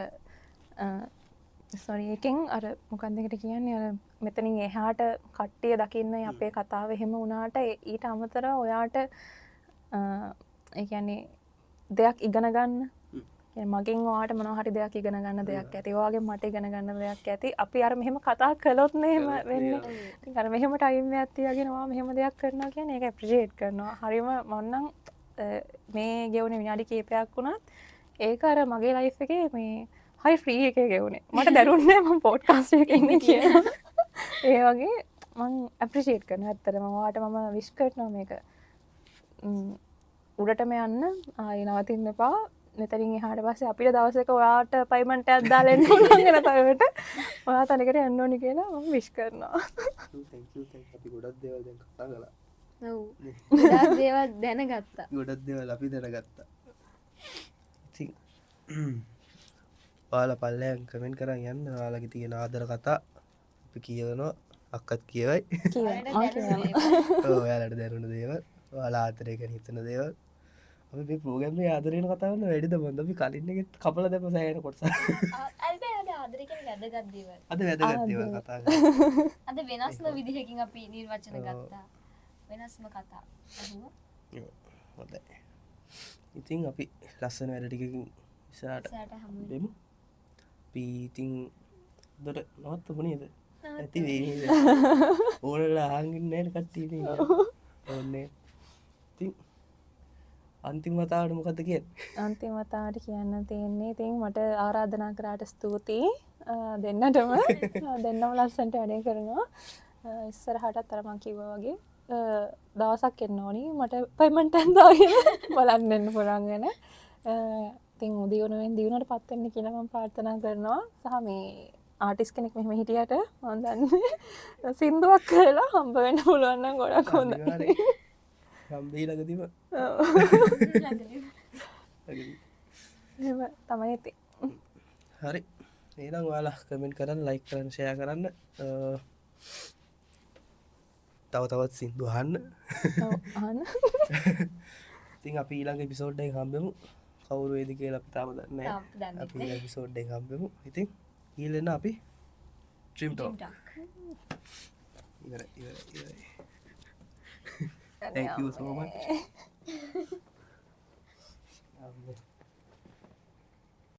S2: සොරි එකෙන් අර මොකක්ද ඒකට කියන්නේ අර මෙතනින් එහාට කට්ටිය දකින්න අපේ කතාව එහෙම වුණාට ඊට අමතරව ඔයාට ඒ කියන්නේ දෙයක් ඉගෙන ගන්න. මගෙන් ඔයාට මොනවා හරි දෙයක් ඉගෙන ගන්න දෙයක් ඇති. ඔයාගෙන් මට ඉගෙන ගන්න දෙයක් ඇති. අපි අර මෙහෙම කතා කළොත් නේ වෙන්නේ. ඉතින් අර මෙහෙම ටයිම් එකක් තියාගෙන ඔයා මෙහෙම දෙයක් කරනවා කියන්නේ ඒක ඇප්‍රීෂিয়েට් කරනවා. හරිම මන්නම් මේ ගෙවුනේ විනාඩි කිහිපයක් වුණත් ඒක අර මගේ ලයිෆ් එකේ මේ හයි ෆ්‍රී එකේ ගෙවුනේ. මට දැනුන්නේ මම පොඩ්කාස්ට් එකේ ඉන්නේ කියලා. ඒ වගේ මම ඇප්‍රීෂিয়েට් කරනවා. ඇත්තටම ඔයාට මම විශ් කරනවා මේක. උඩටම යන්න ආයෙ නවතින්න එපා. මෙතනින් එහාට පස්සේ අපිට දවසක ඔයාට පේමන්ට් එකක් දාලා එන්න පුළුවන් වෙන තරමට ඔයා තනිකට යන්න ඕනි කියලා මම විශ් කරනවා.
S1: thank you අපි ගොඩක් දේවල් දැන් කතා කළා.
S3: ඔව්. ගොඩක් දේවල් දැනගත්තා.
S1: ගොඩක් දේවල් අපි දැනගත්තා. ඉතින් ඔයාලා පල්ලෙන් කමෙන්ට් කරන් යන්න ඔයාලගේ තියෙන ආදර කතා අපි කියවනවා අක්කත් කියවයි. ඔයාලට දැනුණ දේවල් ඔයාලා ආදරේ ගැන හිතන දේවල් අපි මේ ප්‍රෝග්‍රෑම් එකේ ආදරේන කතා කරන වැඩිද මොන්ද අපි කලින් එකේ කපලා දැම්ම සෑහෙන කොටස.
S3: අද ආදරේ කියන්නේ වැදගත් දේවල්.
S1: අද වැදගත් දේවල් කතා කරා.
S3: අද වෙනස්ම විදිහකින් අපි නිර්වචන ගත්තා. වෙනස්ම කතා. අහුවා.
S1: හොඳයි. ඉතින් අපි ලස්සන වැඩ ටිකකින් ඉස්සරහට දෙමු. අපි ඉතින් උඩට නවත්තමු නේද? ඇති වෙයි නේද? ඕනලා අහන්නේ නැහැ කට්ටිය නේද? ඕනේ. ඉතින් අන්තිම වතාවට මොකද්ද කියන්නේ?
S2: අන්තිම වතාවට කියන්න තියෙන්නේ ඉතින් මට ආරාධනා කරාට ස්තුතියි දෙන්නටම. දෙන්නම ලස්සනට වැඩේ කරනවා. ඉස්සරහටත් අර මම කිව්වා වගේ දවසක් එන්න ඕනි මට පේමන්ට් එකක් දාගෙන බලන්න එන්න පුළුවන් වෙන. ඉතින් දිනුවට පත් වෙන්න කියලා මම ප්‍රාර්ථනා කරනවා. සහ මේ ආටිස්ට් කෙනෙක් මෙහෙම හිටියට මම දන්නේ සින්දුවක් කරලා හම්බ වෙන්න පුළුවන් නම් ගොඩක් හොඳයි.
S1: හම්බෙයි ළඟදීම.
S2: එහෙම තමයි ඉතින්.
S1: හරි. එහෙනම් ඔයාලා කමෙන්ට් කරන්න, ලයික් කරන්න, ෂෙයා කරන්න. තවත් සින්දු අහන්න.
S2: ඔව් අහන්න.
S1: ඉතින් අපි ඊළඟ එපිසෝඩ් එකෙන් හම්බෙමු. කවුරු වේද කියලා අපි තාම දන්නේ නැහැ. අපි ඊළඟ එපිසෝඩ් එකෙන් හම්බෙමු. ඉතින් ඊළඟ අපි ඩ්‍රීම් ටොක්. ඉවරයි. Thank you so much.